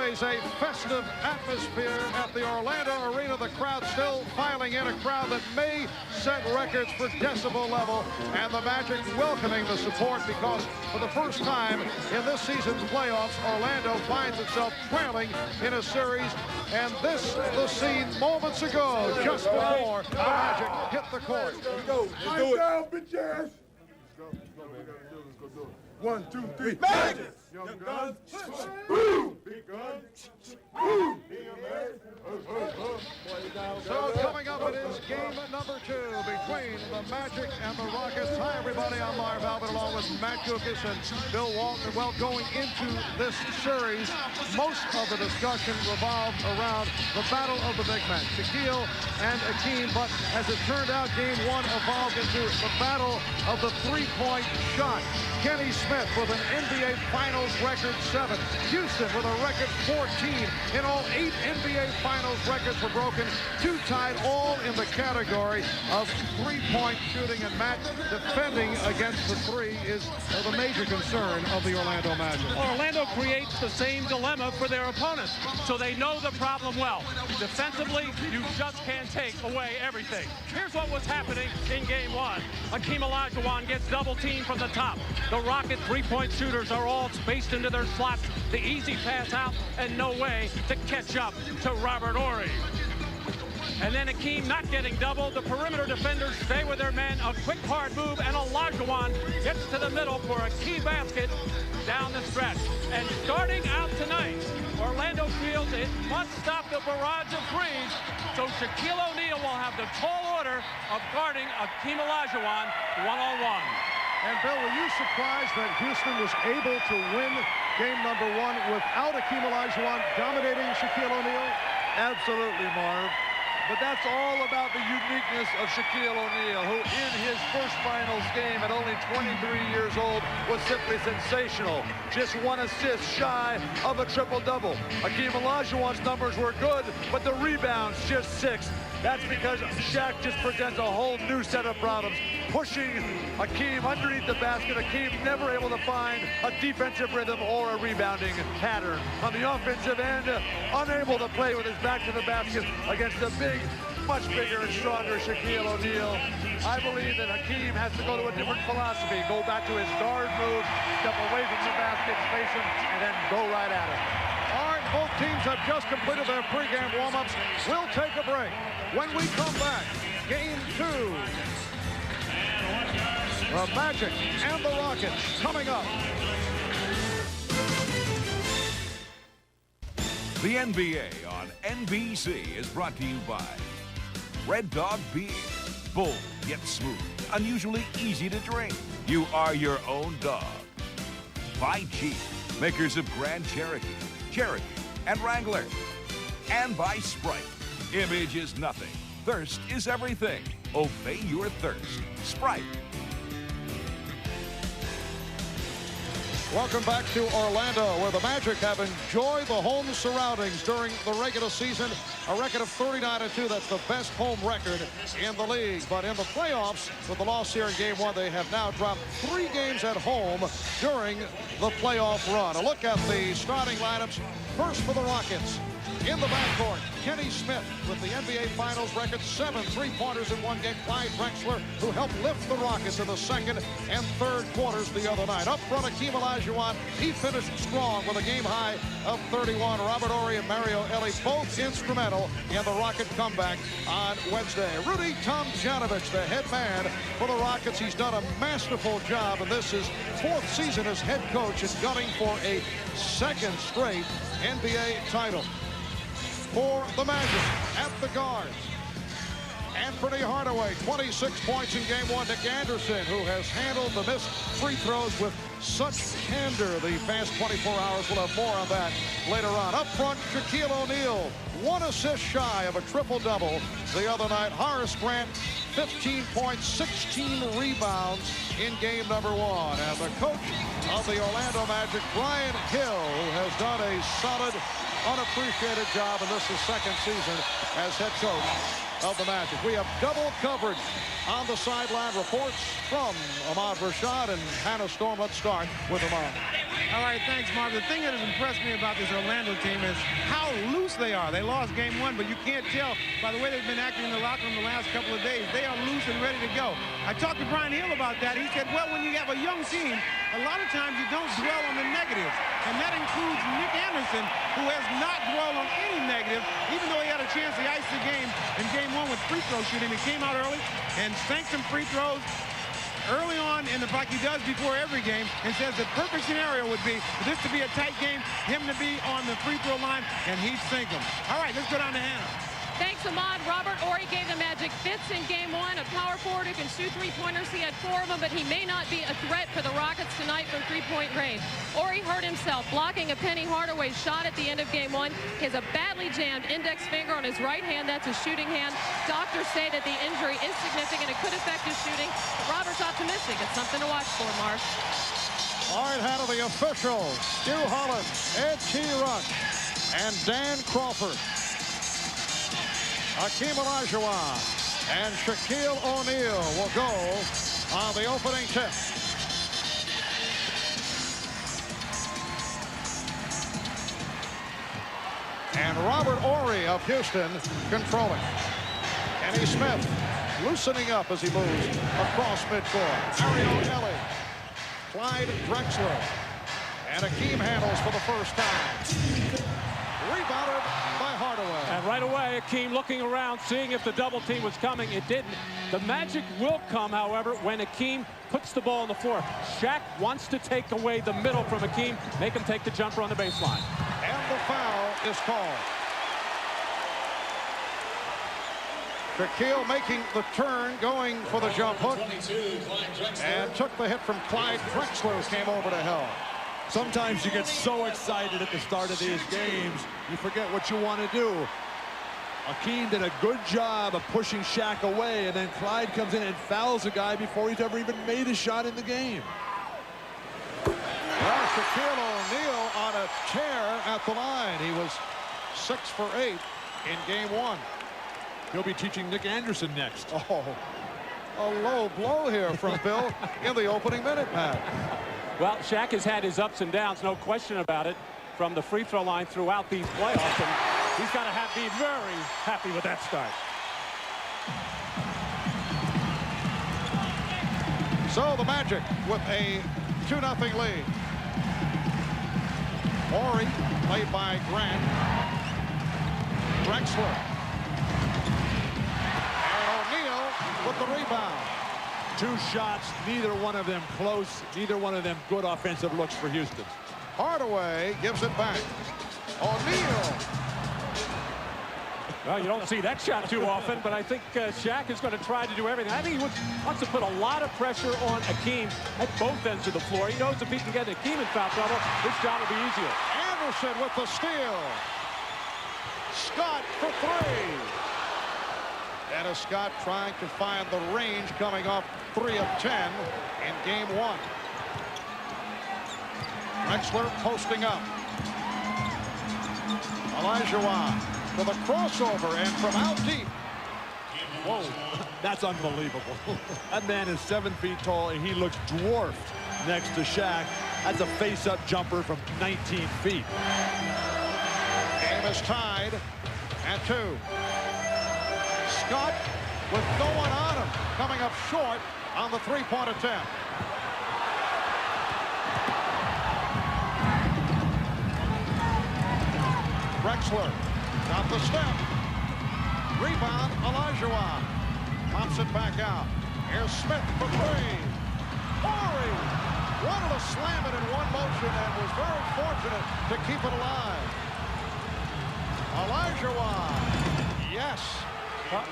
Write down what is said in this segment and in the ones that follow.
always a festive atmosphere at the Orlando Arena. The crowd still filing in, a crowd that may set records for decibel level, and the Magic welcoming the support because for the first time in this season's playoffs, Orlando finds itself trailing in a series, and this the scene moments ago, just before the Magic hit the court. Let's go. Let's do it. Down, bitch ass. Let's go, baby. Let's go do it. 1, 2, 3. Magic! Young guns. Boom! Big gun. Boom! So coming up, it is game number 2 between the Magic and the Rockets. Hi, everybody. I'm Marv Albert, along with Matt Kukas and Bill Walton. Well, going into this series, most of the discussion revolved around the battle of the big men, Shaquille and Akeem. But as it turned out, game 1 evolved into the battle of the three-point shot. Kenny Smith with an NBA Finals record 7. Houston with a record 14. In all, 8 NBA Finals records were broken. 2 tied, all in the category of three-point shooting. And Matt, defending against the three is the major concern of the Orlando Magic. Orlando creates the same dilemma for their opponents, so they know the problem well. Defensively, you just can't take away everything. Here's what was happening in game 1. Akeem Olajuwon gets double-teamed from the top. The Rocket three-point shooters are all spaced into their slots. The easy pass out and no way to catch up to Robert Horry. And then Akeem not getting doubled. The perimeter defenders stay with their men. A quick hard move, and Olajuwon gets to the middle for a key basket down the stretch. And starting out tonight, Orlando feels it must stop the barrage of threes. So Shaquille O'Neal will have the tall order of guarding Akeem Olajuwon one-on-one. And Bill, were you surprised that Houston was able to win game number 1 without Akeem Olajuwon dominating Shaquille O'Neal? Absolutely, Marv. But that's all about the uniqueness of Shaquille O'Neal, who in his first finals game at only 23 years old was simply sensational. Just 1 assist shy of a triple-double. Akeem Olajuwon's numbers were good, but the rebounds just 6. That's because Shaq just presents a whole new set of problems. Pushing Akeem underneath the basket. Akeem never able to find a defensive rhythm or a rebounding pattern. On the offensive end, unable to play with his back to the basket against the big, much bigger and stronger Shaquille O'Neal. I believe that Akeem has to go to a different philosophy. Go back to his guard move, step away from the basket, face him, and then go right at it. All right, both teams have just completed their pregame warm-ups. We'll take a break. When we come back, game 2. The Magic and the Rockets coming up. The NBA on NBC is brought to you by Red Dog Beer. Bold yet smooth, unusually easy to drink. You are your own dog. By Jeep, makers of Grand Cherokee, Cherokee, and Wrangler. And by Sprite. Image is nothing. Thirst is everything. Obey your thirst. Sprite. Welcome back to Orlando, where the Magic have enjoyed the home surroundings during the regular season. A record of 39-2. That's the best home record in the league. But in the playoffs, with the loss here in game 1, they have now dropped 3 games at home during the playoff run. A look at the starting lineups. First for the Rockets. In the backcourt, Kenny Smith with the NBA Finals record, 7 three-pointers in 1 game. Clyde Drexler, who helped lift the Rockets in the second and third quarters the other night. Up front, Akeem Olajuwon, he finished strong with a game high of 31. Robert Horry and Mario Elie, both instrumental in the Rocket comeback on Wednesday. Rudy Tomjanovich, the head man for the Rockets. He's done a masterful job, and this is 4th season as head coach and gunning for a 2nd straight NBA title. For the Magic at the guards, Anthony Hardaway, 26 points in game 1. Nick Anderson, who has handled the missed free throws with such candor the past 24 hours. We'll have more on that later on. Up front, Shaquille O'Neal, 1 assist shy of a triple-double the other night. Horace Grant, 15 points, 16 rebounds in game number 1. And the coach of the Orlando Magic, Brian Hill, who has done a solid, unappreciated job, and this is 2nd season as head coach of the Magic. We have double coverage on the sideline. Reports from Ahmad Rashad and Hannah Storm. Let's start with Ahmad. All right, thanks, Marv. The thing that has impressed me about this Orlando team is how loose they are. They lost game 1, but you can't tell by the way they've been acting in the locker room the last couple of days. They are loose and ready to go. I talked to Brian Hill about that. He said, well, when you have a young team, a lot of times you don't dwell on the negatives. And that includes Nick Anderson, who has not dwelled on any negative, even though he had a chance to ice the game in game 1 with free throw shooting. He came out early and sank some free throws early on in the like he does before every game, and says the perfect scenario would be for this to be a tight game, him to be on the free throw line, and he'd sink them. All right, let's go down to Hannah. Thanks, Ahmad. Robert Horry gave the Magic fits in game 1. A power forward who can shoot three-pointers. He had 4 of them, but he may not be a threat for the Rockets tonight from three-point range. Horry hurt himself blocking a Penny Hardaway shot at the end of game 1. He has a badly jammed index finger on his right hand. That's a shooting hand. Doctors say that the injury is significant. It could affect his shooting. But Robert's optimistic. It's something to watch for, Mark. All right, Hannah, the officials, Stu Holland, Ed T. Rush, and Dan Crawford. Hakeem Olajuwon and Shaquille O'Neal will go on the opening tip. And Robert Horry of Houston controlling. Kenny Smith loosening up as he moves across midcourt. Mario Ellie, Clyde Drexler, and Hakeem handles for the first time. Rebounded by Hardaway. And right away, Hakeem looking around, seeing if the double team was coming. It didn't. The Magic will come, however, when Hakeem puts the ball on the floor. Shaq wants to take away the middle from Hakeem, make him take the jumper on the baseline. And the foul is called. Shaquille making the turn, going for the jump hook, and took the hit from Clyde Drexler, who came over to help. Sometimes you get so excited at the start of these games, you forget what you want to do. Hakeem did a good job of pushing Shaq away, and then Clyde comes in and fouls a guy before he's ever even made a shot in the game. Well, Shaquille O'Neal on a tear at the line. He was 6 for 8 in game 1. He'll be teaching Nick Anderson next. Oh, a low blow here from Bill in the opening minute, Pat. Well, Shaq has had his ups and downs, no question about it, from the free throw line throughout these playoffs, and he's got to be very happy with that start. So the Magic with a 2-0 lead. Horry played by Grant. Drexler. And O'Neal with the rebound. 2 shots, neither one of them close, neither one of them good offensive looks for Houston. Hardaway gives it back. O'Neal. Well, you don't see that shot too often, but I think Shaq is going to try to do everything. I think he wants to put a lot of pressure on Hakeem at both ends of the floor. He knows if he can get Hakeem in foul trouble, his job will be easier. Anderson with the steal. Scott for 3. Dennis Scott trying to find the range, coming off 3 of 10 in game 1. Drexler posting up. Olajuwon for the crossover, and from out deep. Whoa, that's unbelievable. That man is 7 feet tall, and he looks dwarfed next to Shaq. That's a face-up jumper from 19 feet. Game is tied at 2. Scott with no one on him, coming up short on the three-point attempt. Drexler got the step. Rebound, Olajuwon. Pops it back out. Here's Smith for 3. Horry wanted to slam it in one motion and was very fortunate to keep it alive. Olajuwon, yes.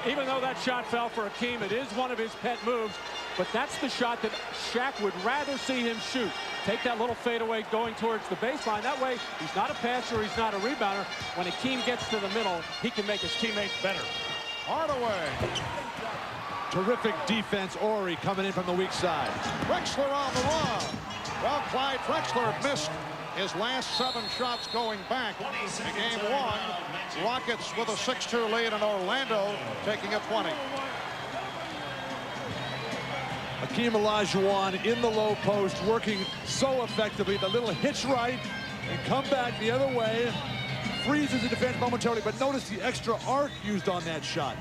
Even though that shot fell for Hakeem, it is one of his pet moves, but that's the shot that Shaq would rather see him shoot. Take that little fadeaway going towards the baseline. That way, he's not a passer, he's not a rebounder. When Hakeem gets to the middle, he can make his teammates better. Hardaway. Terrific defense, Horry coming in from the weak side. Drexler on the run. Well, Clyde Drexler missed his last 7 shots going back in game 1. Rockets with a 6-2 lead, in Orlando taking a 20. Hakeem Olajuwon in the low post, working so effectively. The little hitch right and come back the other way. Freezes the defense momentarily, but notice the extra arc used on that shot.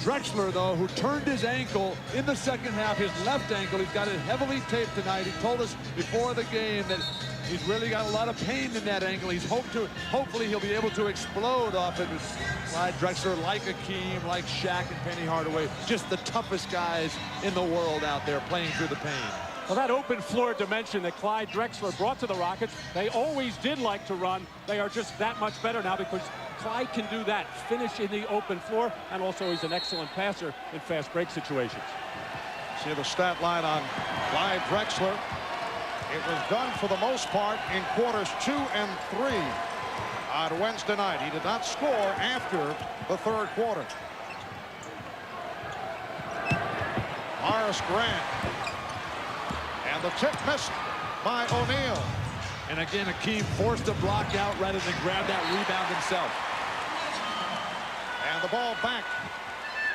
Drexler, though, who turned his ankle in the second half, his left ankle, he's got it heavily taped tonight. He told us before the game that he's really got a lot of pain in that ankle. He's hopefully he'll be able to explode off it. Clyde Drexler, like Hakeem, like Shaq and Penny Hardaway, just the toughest guys in the world out there playing through the pain. Well, that open floor dimension that Clyde Drexler brought to the Rockets, they always did like to run. They are just that much better now because Clyde can do that, finish in the open floor, and also he's an excellent passer in fast break situations. See the stat line on Clyde Drexler. It was done for the most part in quarters 2 and 3 on Wednesday night. He did not score after the third quarter. Morris Grant. And the tip missed by O'Neal. And again, Hakeem forced a block out rather than grab that rebound himself. And the ball back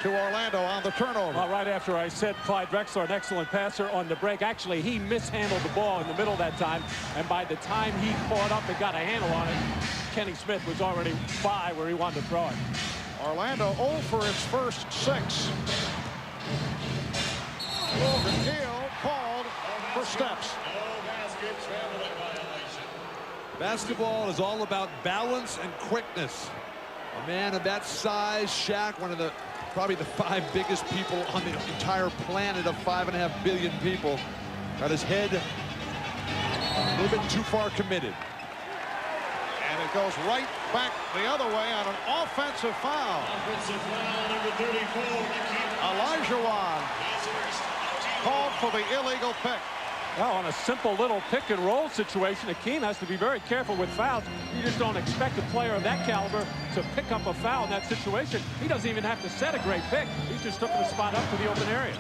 to Orlando on the turnover. Well, right after I said Clyde Drexler, an excellent passer on the break. Actually, he mishandled the ball in the middle that time. And by the time he caught up and got a handle on it, Kenny Smith was already by where he wanted to throw it. Orlando 0 for its first 6. O'Neal called for steps. Basketball is all about balance and quickness. A man of that size, Shaq, one of the probably the 5 biggest people on the entire planet of 5.5 billion people, got his head a little bit too far committed. And it goes right back the other way on an offensive foul. Offensive foul, number 34. Olajuwon called for the illegal pick. Well, on a simple little pick and roll situation, Hakeem has to be very careful with fouls. You just don't expect a player of that caliber to pick up a foul in that situation. He doesn't even have to set a great pick. He's just took the spot up to the open area.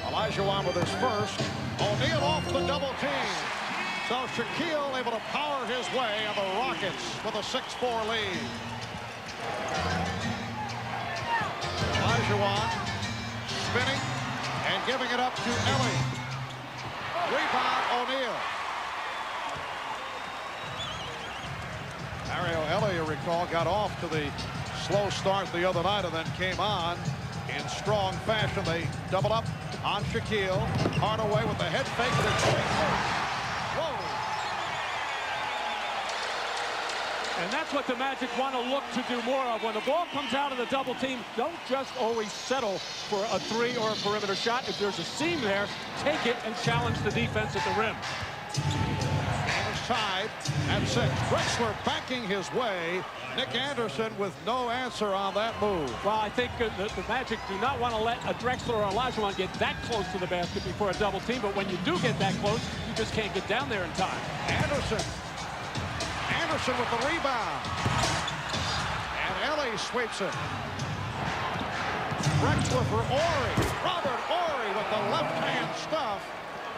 Olajuwon with his first. O'Neal off the double team. So Shaquille able to power his way on the Rockets with a 6-4 lead. Olajuwon spinning and giving it up to Ellie. Rebound, O'Neal. Mario Ellie, you recall, got off to the slow start the other night and then came on in strong fashion. They double up on Shaquille. Hardaway with the head fake. Whoa. And that's what the Magic want to look to do more of. When the ball comes out of the double team, don't just always settle for a 3 or a perimeter shot. If there's a seam there, take it and challenge the defense at the rim. And it's tied at 6. Drexler backing his way. Nick Anderson with no answer on that move. Well, I think the Magic do not want to let a Drexler or Olajuwon get that close to the basket before a double team. But when you do get that close, you just can't get down there in time. Anderson with the rebound. And Ellie sweeps it. Drexler for Horry. Robert Horry with the left-hand stuff.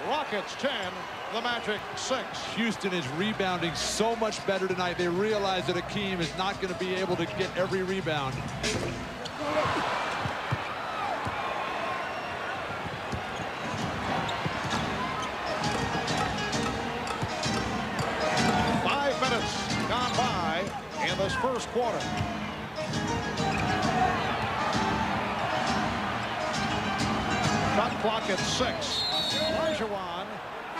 Rockets 10, the Magic 6. Houston is rebounding so much better tonight. They realize that Hakeem is not going to be able to get every rebound. Gone by in this first quarter. Shot clock at 6. Olajuwon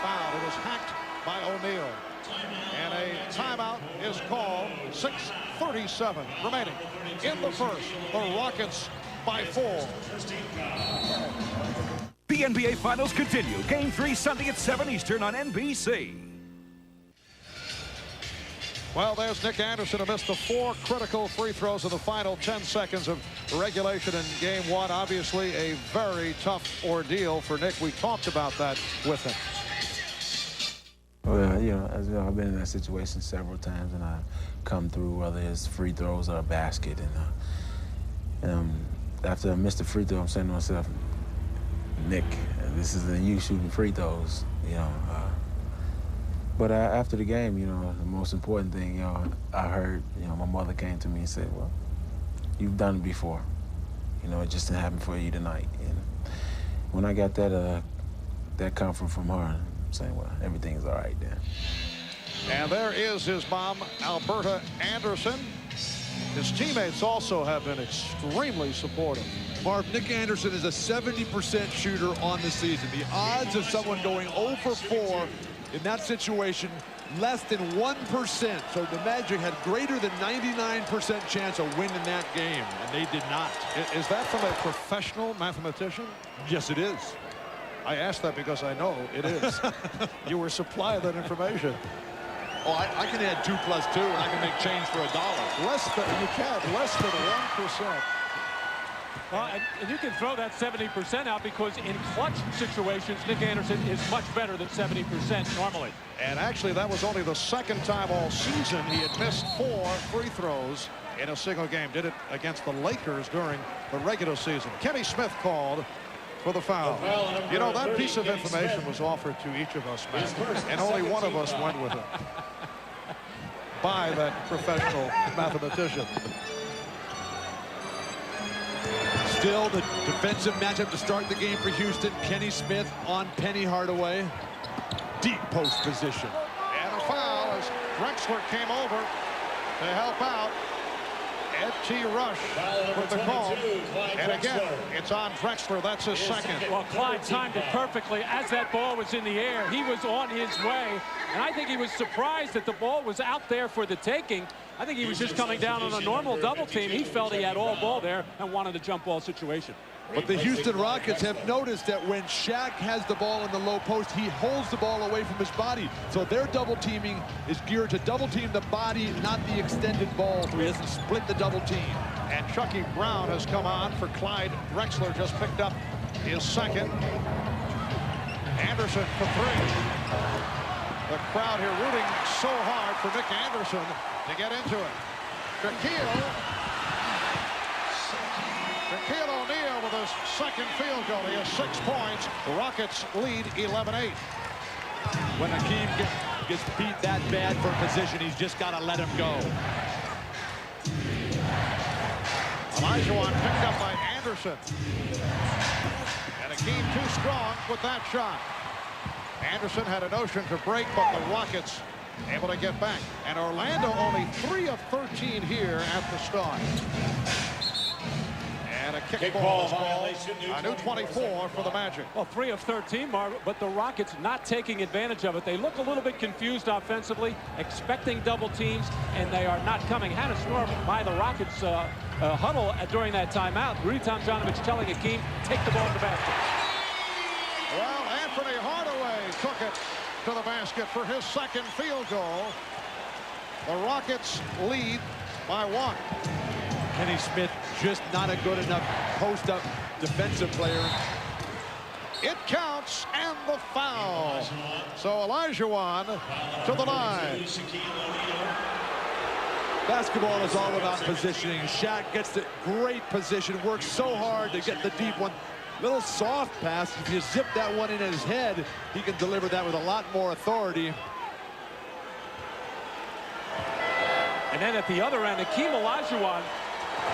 fouled. It was hacked by O'Neal. And a timeout is called. 6:37 remaining in the first. The Rockets by 4. The NBA Finals continue. Game 3 Sunday at 7 Eastern on NBC. Well, there's Nick Anderson who missed the 4 critical free throws in the final 10 seconds of regulation in Game 1. Obviously, a very tough ordeal for Nick. We talked about that with him. Well, you know, as you know, I've been in that situation several times, and I come through, whether it's free throws or a basket. And after I missed the free throw, I'm saying to myself, Nick, this isn't you shooting free throws, you know. But after the game, you know, the most important thing, you know, I heard, you know, my mother came to me and said, well, you've done it before. You know, it just didn't happen for you tonight. when I got that comfort from her, I'm saying, well, everything's all right then. And there is his mom, Alberta Anderson. His teammates also have been extremely supportive. Marv, Nick Anderson is a 70% shooter on the season. The odds of someone going 0 for 4 in that situation, less than 1%. So the Magic had greater than 99% chance of winning that game, and they did not. Is that from a professional mathematician? Yes, it is. I asked that because I know it is. You were supplied that information. Oh, I can add 2 + 2, and I can make change for $1. Less than 1%. Well, and you can throw that 70% out because in clutch situations, Nick Anderson is much better than 70% normally. And actually, that was only the second time all season he had missed 4 free throws in a single game. Did it against the Lakers during the regular season. Kenny Smith called for the foul. You know, that piece of information was offered to each of us, Matt, and only one of us went with it. By that professional mathematician. Still the defensive matchup to start the game for Houston. Kenny Smith on Penny Hardaway. Deep post position. And a foul as Drexler came over to help out. Ed T. Rush with the call. And again, it's on Drexler. That's his second. Well, Clyde timed it perfectly. As that ball was in the air, he was on his way. And I think he was surprised that the ball was out there for the taking. I think he was just coming down on a normal double team. He felt he had all ball there and wanted a jump ball situation. But the Houston Rockets have noticed that when Shaq has the ball in the low post, he holds the ball away from his body. So their double teaming is geared to double team the body, not the extended ball, so he doesn't split the double team. And Chucky Brown has come on for Clyde Drexler. Just picked up his second. Anderson for 3. The crowd here rooting so hard for Nick Anderson to get into it. Shaquille O'Neal with his second field goal. He has 6 points. The Rockets lead 11-8. When Hakeem gets beat that bad for position, he's just got to let him go. Olajuwon picked up by Anderson. And Hakeem too strong with that shot. Anderson had a notion to break, but the Rockets able to get back. And Orlando only 3 of 13 here at the start. And a kickball is called. A new 24 for the Magic. Well, 3 of 13, Marv, but the Rockets not taking advantage of it. They look a little bit confused offensively, expecting double teams, and they are not coming. Hannah Storm by the Rockets huddle during that timeout. Rudy Tomjanovich telling Hakeem, take the ball to the basket. Well, Anthony Hardaway took it to the basket for his second field goal. The Rockets lead by 1. Kenny Smith just not a good enough post-up defensive player. It counts, and the foul. So Olajuwon to the line. Basketball is all about positioning. Shaq gets the great position, works so hard to get the deep one. Little soft pass. If you zip that one in his head, he can deliver that with a lot more authority. And then at the other end, Hakeem Olajuwon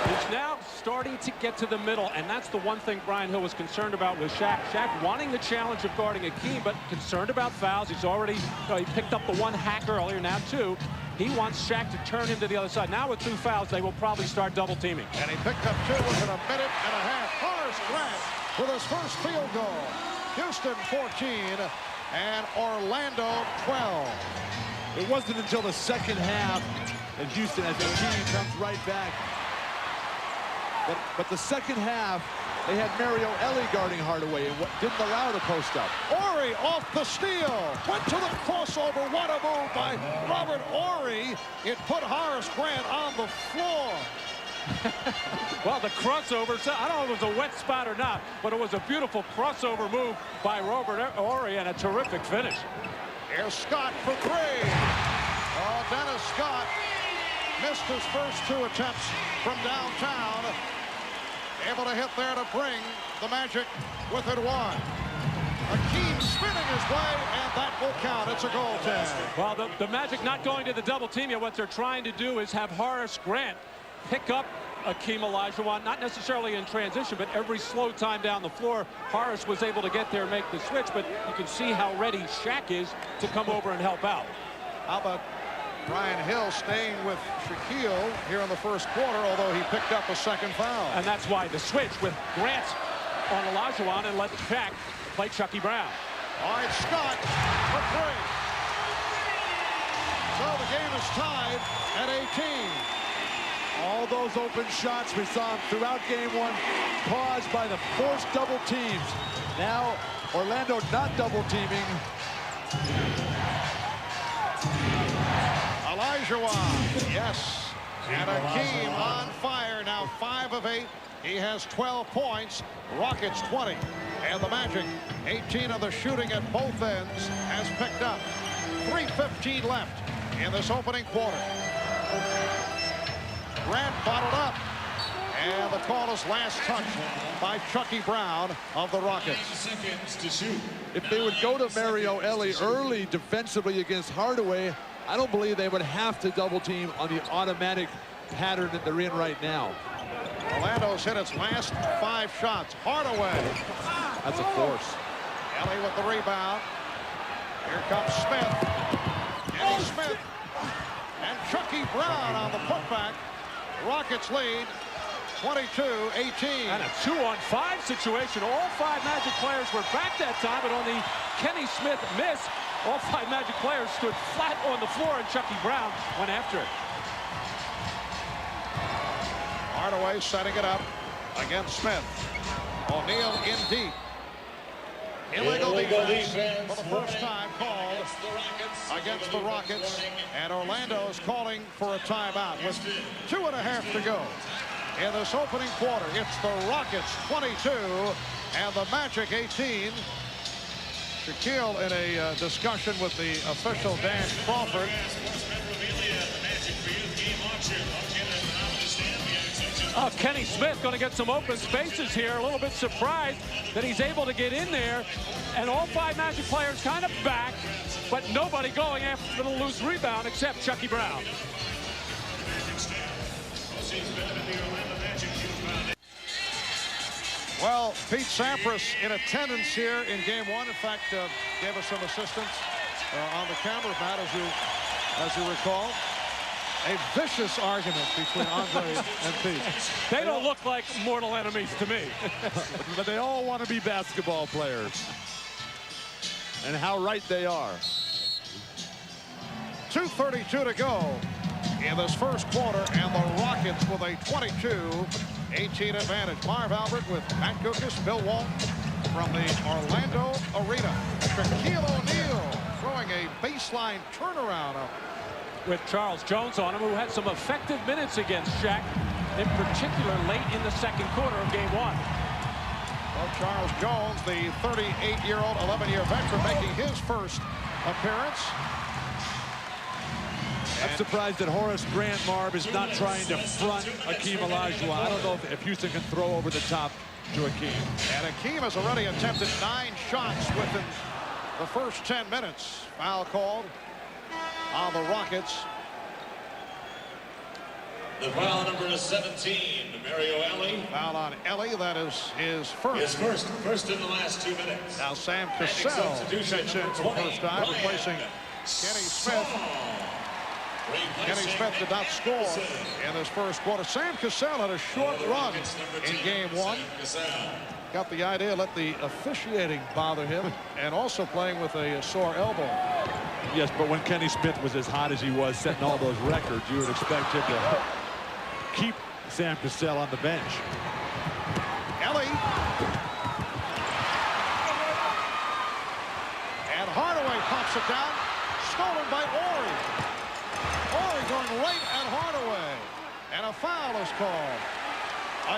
is now starting to get to the middle, and that's the one thing Brian Hill was concerned about with Shaq. Shaq wanting the challenge of guarding Hakeem, but concerned about fouls. He's already, he picked up the 1 hack earlier, now 2. He wants Shaq to turn him to the other side. Now with 2 fouls, they will probably start double teaming. And he picked up 2 within a minute and a half. Horace Grant with his first field goal. Houston 14 and Orlando 12. It wasn't until the second half that Houston, as the team comes right back. But the second half, they had Mario Ellie guarding Hardaway and didn't allow the post up. Horry off the steal. Went to the crossover. What a move by Robert Horry. It put Horace Grant on the floor. Well, the crossover, I don't know if it was a wet spot or not, but it was a beautiful crossover move by Robert Horry and a terrific finish. Here's Scott for 3. Oh, Dennis Scott missed his first 2 attempts from downtown. Able to hit there to bring the Magic within 1. Hakeem spinning his way, and that will count. It's a goaltend. Well, the Magic not going to the double team yet. What they're trying to do is have Horace Grant pick up Akeem Olajuwon, not necessarily in transition, but every slow time down the floor, Horace was able to get there and make the switch, but you can see how ready Shaq is to come over and help out. How about Brian Hill staying with Shaquille here in the first quarter, although he picked up a second foul. And that's why the switch with Grant on Olajuwon and let Shaq play Chucky Brown. All right, Scott for three. So the game is tied at 18. All those open shots we saw throughout game one caused by the forced double teams. Now Orlando not double teaming. Olajuwon, yes. And Akeem on fire now, 5 of 8. He has 12 points. Rockets 20. And the Magic, 18 of the shooting at both ends, has picked up. 3:15 left in this opening quarter. Grant bottled up. And the call is last touch by Chucky Brown of the Rockets. 9 seconds to shoot. If they would go to Mario Elie early defensively against Hardaway, I don't believe they would have to double team on the automatic pattern that they're in right now. Orlando's hit its last 5 shots. Hardaway. That's a force. Elie with the rebound. Here comes Smith. Kenny Smith. And Chucky Brown on the putback. Rockets lead 22-18. And a 2-on-5 situation. All 5 Magic players were back that time, but on the Kenny Smith miss, all 5 Magic players stood flat on the floor, and Chucky Brown went after it. Hardaway setting it up against Smith. O'Neal in deep. Illegal defense for the first time called against the Rockets. And Orlando is calling for a timeout with 2.5 to go. In this opening quarter, it's the Rockets 22 and the Magic 18. Shaquille in a discussion with the official Dan Crawford. Oh, Kenny Smith going to get some open spaces here. A little bit surprised that he's able to get in there. And all 5 Magic players kind of back, but nobody going after the loose rebound except Chucky Brown. Well, Pete Sampras in attendance here in game 1. In fact, gave us some assistance on the camera, Matt, as you recall. A vicious argument between Andre and Pete. They don't look like mortal enemies to me. But they all want to be basketball players. And how right they are. 2:32 to go in this first quarter, and the Rockets with a 22-18 advantage. Marv Albert with Matt Gukas, Bill Walton from the Orlando Arena. Shaquille O'Neal throwing a baseline turnaround with Charles Jones on him, who had some effective minutes against Shaq, in particular late in the second quarter of game 1. Well, Charles Jones, the 38-year-old, 11-year veteran, making his first appearance. I'm surprised that Horace Grant, Marv, is not trying to front Akeem Olajuwon. I don't know if Houston can throw over the top to Akeem. And Akeem has already attempted 9 shots within the first 10 minutes. Foul called on the Rockets. The foul number is 17, Mario Elie. Foul on Elie, that is his first. His first in the last 2 minutes. Now Sam Cassell checks in for the first time, replacing Kenny Smith. Kenny Smith did not score in this first quarter. Sam Cassell had a short run in game 1. Got the idea, let the officiating bother him, and also playing with a sore elbow. Yes, but when Kenny Smith was as hot as he was, setting all those records, you would expect him to keep Sam Cassell on the bench. Elie. And Hardaway pops it down. Stolen by Horry. Horry going right at Hardaway. And a foul is called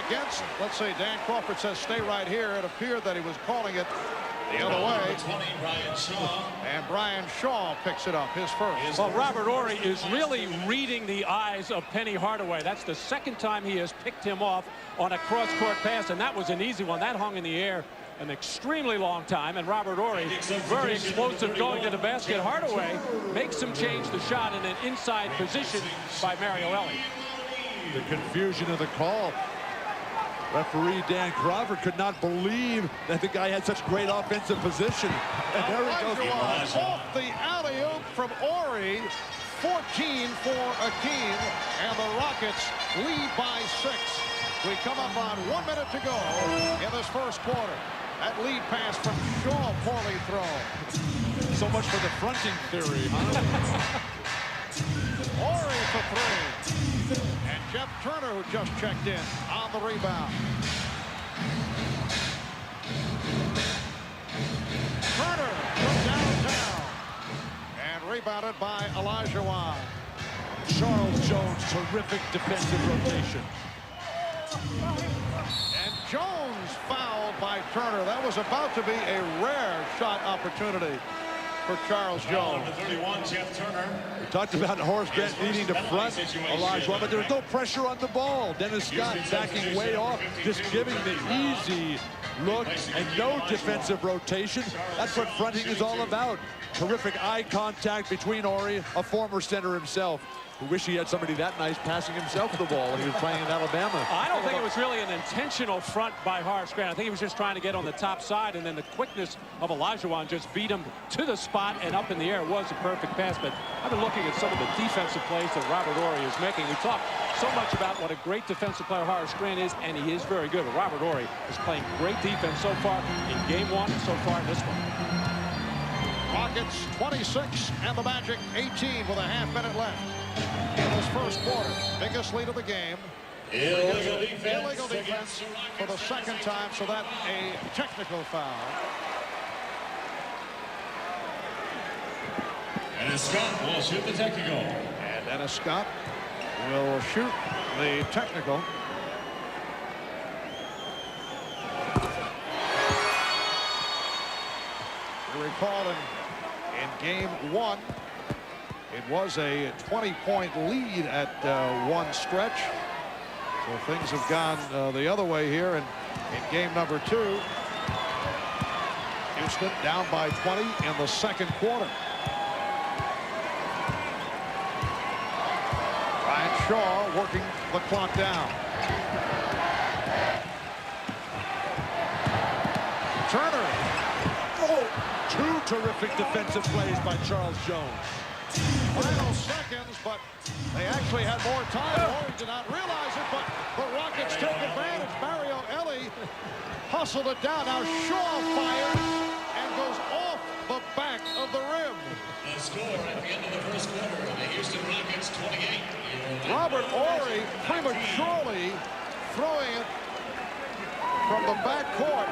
against, let's see, Dan Crawford says stay right here. It appeared that he was calling it the other way. 20, Brian Shaw. And Brian Shaw picks it up, his first. Well, Robert Horry is really reading the eyes of Penny Hardaway. That's the second time he has picked him off on a cross-court pass, and that was an easy one. That hung in the air an extremely long time, and Robert Horry, very explosive going to the basket. Hardaway makes him change the shot in an inside position by Mario Elie. The confusion of the call. Referee Dan Crawford could not believe that the guy had such great offensive position. And there he goes. Off the alley-oop from Ori. 14 for Akeem, and the Rockets lead by 6. We come up on 1 minute to go in this first quarter. That lead pass from Shaw, poorly thrown. So much for the fronting theory, huh? Ori for 3. And Jeff Turner, who just checked in, on the rebound. Turner from downtown. And rebounded by Olajuwon. Charles Jones, terrific defensive rotation. And Jones fouled by Turner. That was about to be a rare shot opportunity for Charles Jones. Number 31, Jeff Turner. We talked about Horace Grant needing to front Olajuwon, but there was no pressure on the ball. Dennis Scott backing way off, just giving the easy look and no defensive rotation. That's what fronting is all about. Terrific eye contact between Ori, a former center himself, who wish he had somebody that nice passing himself the ball when he was playing in Alabama. I don't think it was really an intentional front by Horace Grant. I think he was just trying to get on the top side, and then the quickness of Olajuwon just beat him to the spot and up in the air. It was a perfect pass, but I've been looking at some of the defensive plays that Robert Horry is making. We talk so much about what a great defensive player Horace Grant is, and he is very good. But Robert Horry is playing great defense so far in game 1 and so far in this one. Rockets 26 and the Magic 18 with a half-minute left in this first quarter. Biggest lead of the game. Illegal defense. Illegal defense for the second time, so that a technical foul. And Scott will shoot the technical. And Dennis Scott will shoot the technical. You recall in game 1, it was a 20-point lead at one stretch. So things have gone the other way here. And in game number 2, Houston down by 20 in the second quarter. Ryan Shaw working the clock down. Turner. Oh, 2 terrific defensive plays by Charles Jones. Final seconds, but they actually had more time. Horry did not realize it, but the Rockets take advantage. Mario Elie hustled it down. Now Shaw fires and goes off the back of the rim. The score at the end of the first quarter, the Houston Rockets 28. Robert Horry prematurely throwing it from the back court.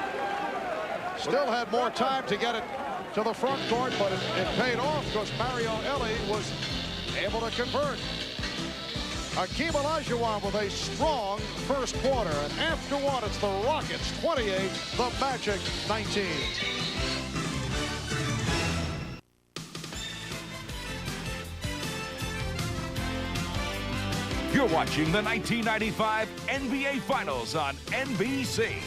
Still had more time to get it to the front court, but it paid off because Mario Elie was able to convert. Akeem Olajuwon with a strong first quarter, and after one, it's the Rockets 28, the Magic 19. You're watching the 1995 NBA Finals on NBC.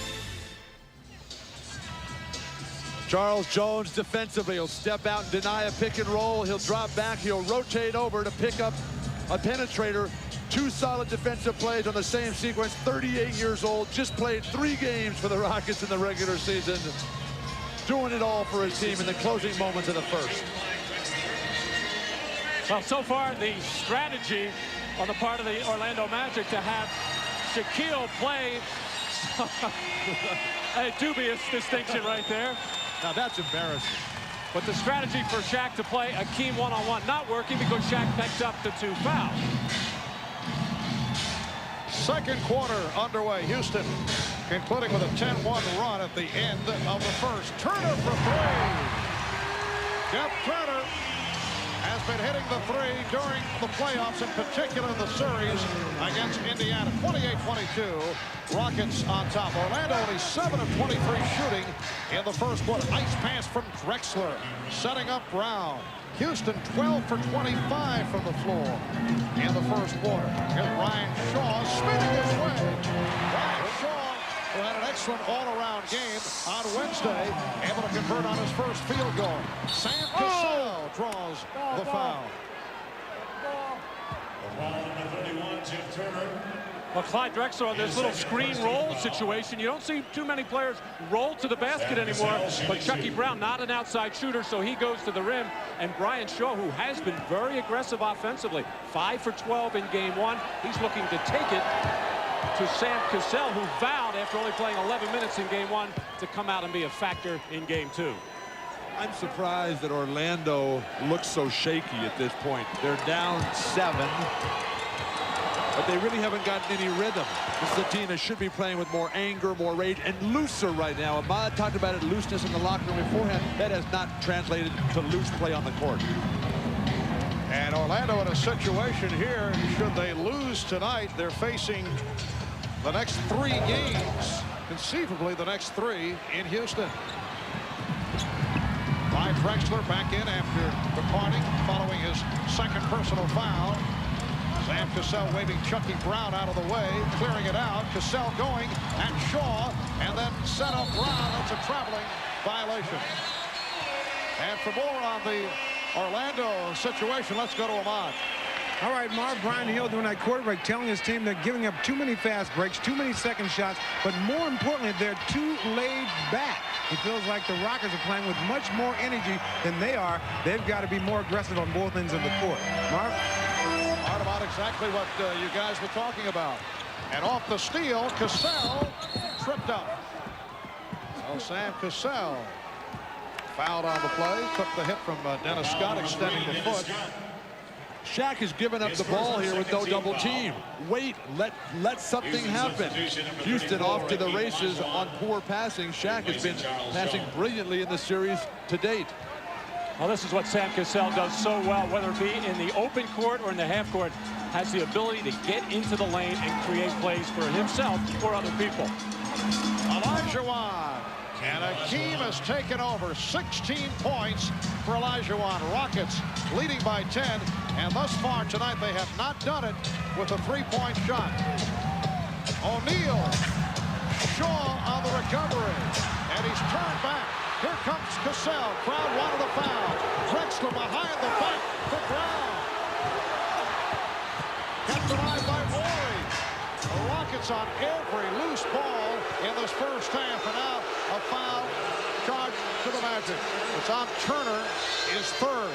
Charles Jones defensively, he'll step out and deny a pick and roll. He'll drop back, he'll rotate over to pick up a penetrator. 2 solid defensive plays on the same sequence. 38 years old, just played 3 games for the Rockets in the regular season. Doing it all for his team in the closing moments of the first. Well, so far the strategy on the part of the Orlando Magic to have Shaquille play a dubious distinction right there. Now that's embarrassing. But the strategy for Shaq to play Akeem one-on-one not working because Shaq picked up the 2 fouls. Second quarter underway. Houston concluding with a 10-1 run at the end of the first. Turner for 3. Jeff Turner has been hitting the 3 during the playoffs, in particular the series against Indiana. 28-22, Rockets on top. Orlando only 7 of 23 shooting in the first quarter. Nice pass from Drexler, setting up Brown. Houston 12 for 25 from the floor in the first quarter. Here's Ryan Shaw spinning his way. Ryan Shaw, who had an excellent all-around game on Wednesday, able to convert on his first field goal. Sam Cassell draws the foul. Foul number 31, Jeff Turner. Well, Clyde Drexler on this little screen roll situation. You don't see too many players roll to the basket anymore, but Chucky Brown, not an outside shooter, so he goes to the rim. And Brian Shaw, who has been very aggressive offensively, 5 for 12 in game 1. He's looking to take it to Sam Cassell, who vowed after only playing 11 minutes in game 1 to come out and be a factor in game 2. I'm surprised that Orlando looks so shaky at this point. They're down 7. But they really haven't gotten any rhythm. This is a team that should be playing with more anger, more rage, and looser right now. Ahmad talked about it, looseness in the locker room beforehand. That has not translated to loose play on the court. And Orlando in a situation here, should they lose tonight, they're facing the next 3 games, conceivably the next 3 in Houston. Clyde Drexler back in after departing following his second personal foul. Sam Cassell waving Chucky Brown out of the way, clearing it out. Cassell going at Shaw, and then set up Brown. That's a traveling violation. And for more on the Orlando situation, let's go to Ahmad. All right, Marv, Brian Hill doing that quarterback, telling his team they're giving up too many fast breaks, too many second shots, but more importantly, they're too laid back. It feels like the Rockets are playing with much more energy than they are. They've got to be more aggressive on both ends of the court. Marv? About exactly what you guys were talking about. And off the steal, Cassell tripped up. So Sam Cassell fouled on the play, took the hit from Dennis Scott, extending the foot. Shaq has given up the ball here with no double team. Wait, let something happen. Houston off to the races on poor passing. Shaq has been passing brilliantly in the series to date. Well, this is what Sam Cassell does so well, whether it be in the open court or in the half court, has the ability to get into the lane and create plays for himself or other people. Olajuwon, and Akeem has taken over. 16 points for Olajuwon. Rockets leading by 10, and thus far tonight they have not done it with a 3-point shot. O'Neal, Shaw on the recovery, and he's turned back. Here comes Cassell. Crowd wanted a foul. Drexler behind the back for Brown. Kept denied by Morey. The Rockets on every loose ball in this first half. And now a foul charge to the Magic. It's on Turner, his 3rd.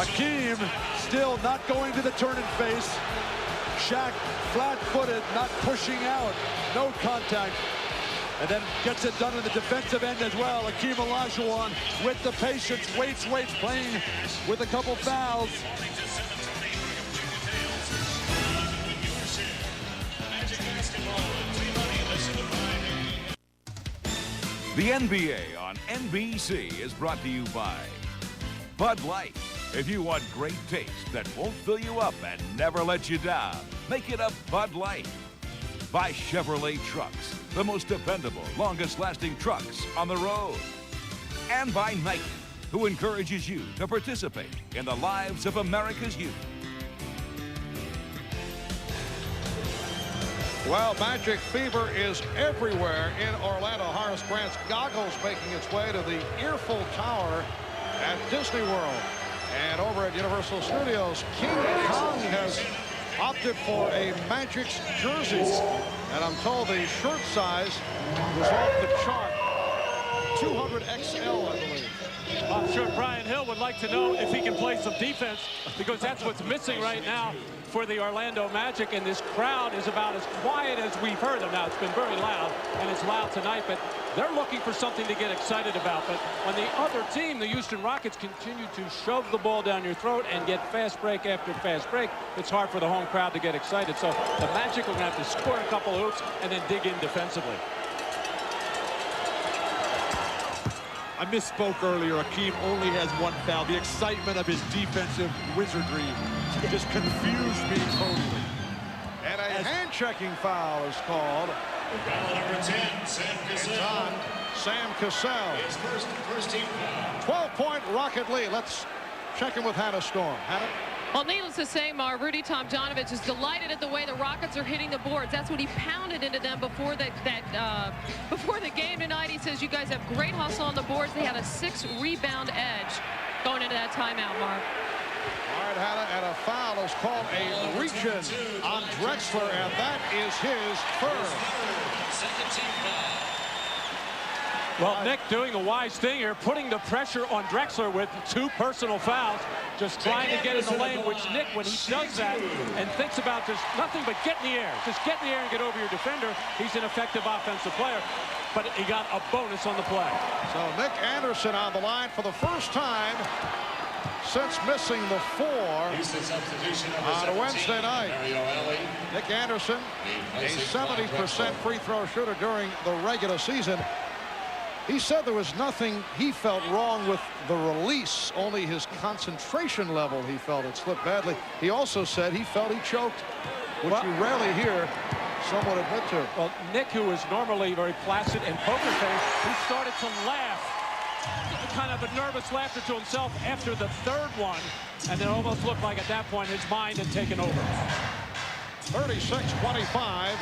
Akeem still not going to the turn and face. Shaq flat-footed, not pushing out, no contact, and then gets it done in the defensive end as well. Akeem Olajuwon with the patience, waits, playing with a couple fouls. The NBA on NBC is brought to you by Bud Light. If you want great taste that won't fill you up and never let you down, make it a Bud Light. By Chevrolet Trucks, the most dependable, longest-lasting trucks on the road. And by Nike, who encourages you to participate in the lives of America's youth. Well, Magic fever is everywhere in Orlando. Horace Grant's goggles making its way to the Earful Tower at Disney World. And over at Universal Studios, King Kong has opted for a Magic's jersey. And I'm told the shirt size was off the chart. 200XL, I believe. I'm sure Brian Hill would like to know if he can play some defense, because that's what's missing right now for the Orlando Magic, and this crowd is about as quiet as we've heard them. Now, it's been very loud, and it's loud tonight, but they're looking for something to get excited about. But on the other team, the Houston Rockets continue to shove the ball down your throat and get fast break after fast break. It's hard for the home crowd to get excited. So the Magic are going to have to score a couple of hoops and then dig in defensively. I misspoke earlier. Akeem only has 1 foul. The excitement of his defensive wizardry just confused me totally. And a hand-checking foul is called. Foul number 10, Sam Cassell. It's on Sam Cassell. His first team foul. 12-point Rocket lead. Let's check in with Hannah Storm. Hannah? Well, needless to say, Mar, Rudy Tomjanovich is delighted at the way the Rockets are hitting the boards. That's what he pounded into them before before the game tonight. He says you guys have great hustle on the boards. They had a 6-rebound edge going into that timeout, Mar. Hard-Hannah, and a foul is called a reach-in on Drexler, and that is his first. Well, Nick doing the wise thing here, putting the pressure on Drexler with 2 personal fouls, just trying to get in the lane, which Nick, when he does that and thinks about just nothing but get in the air, just get in the air and get over your defender, he's an effective offensive player. But he got a bonus on the play. So Nick Anderson on the line for the first time since missing the 4 on Wednesday night. Nick Anderson, a 70% free throw shooter during the regular season. He said there was nothing he felt wrong with the release, only his concentration level he felt it slipped badly. He also said he felt he choked, which you rarely hear someone admit to. Well, Nick, who is normally very placid and poker face, he started to laugh, kind of a nervous laughter to himself after the 3rd one, and it almost looked like at that point his mind had taken over. 36-25,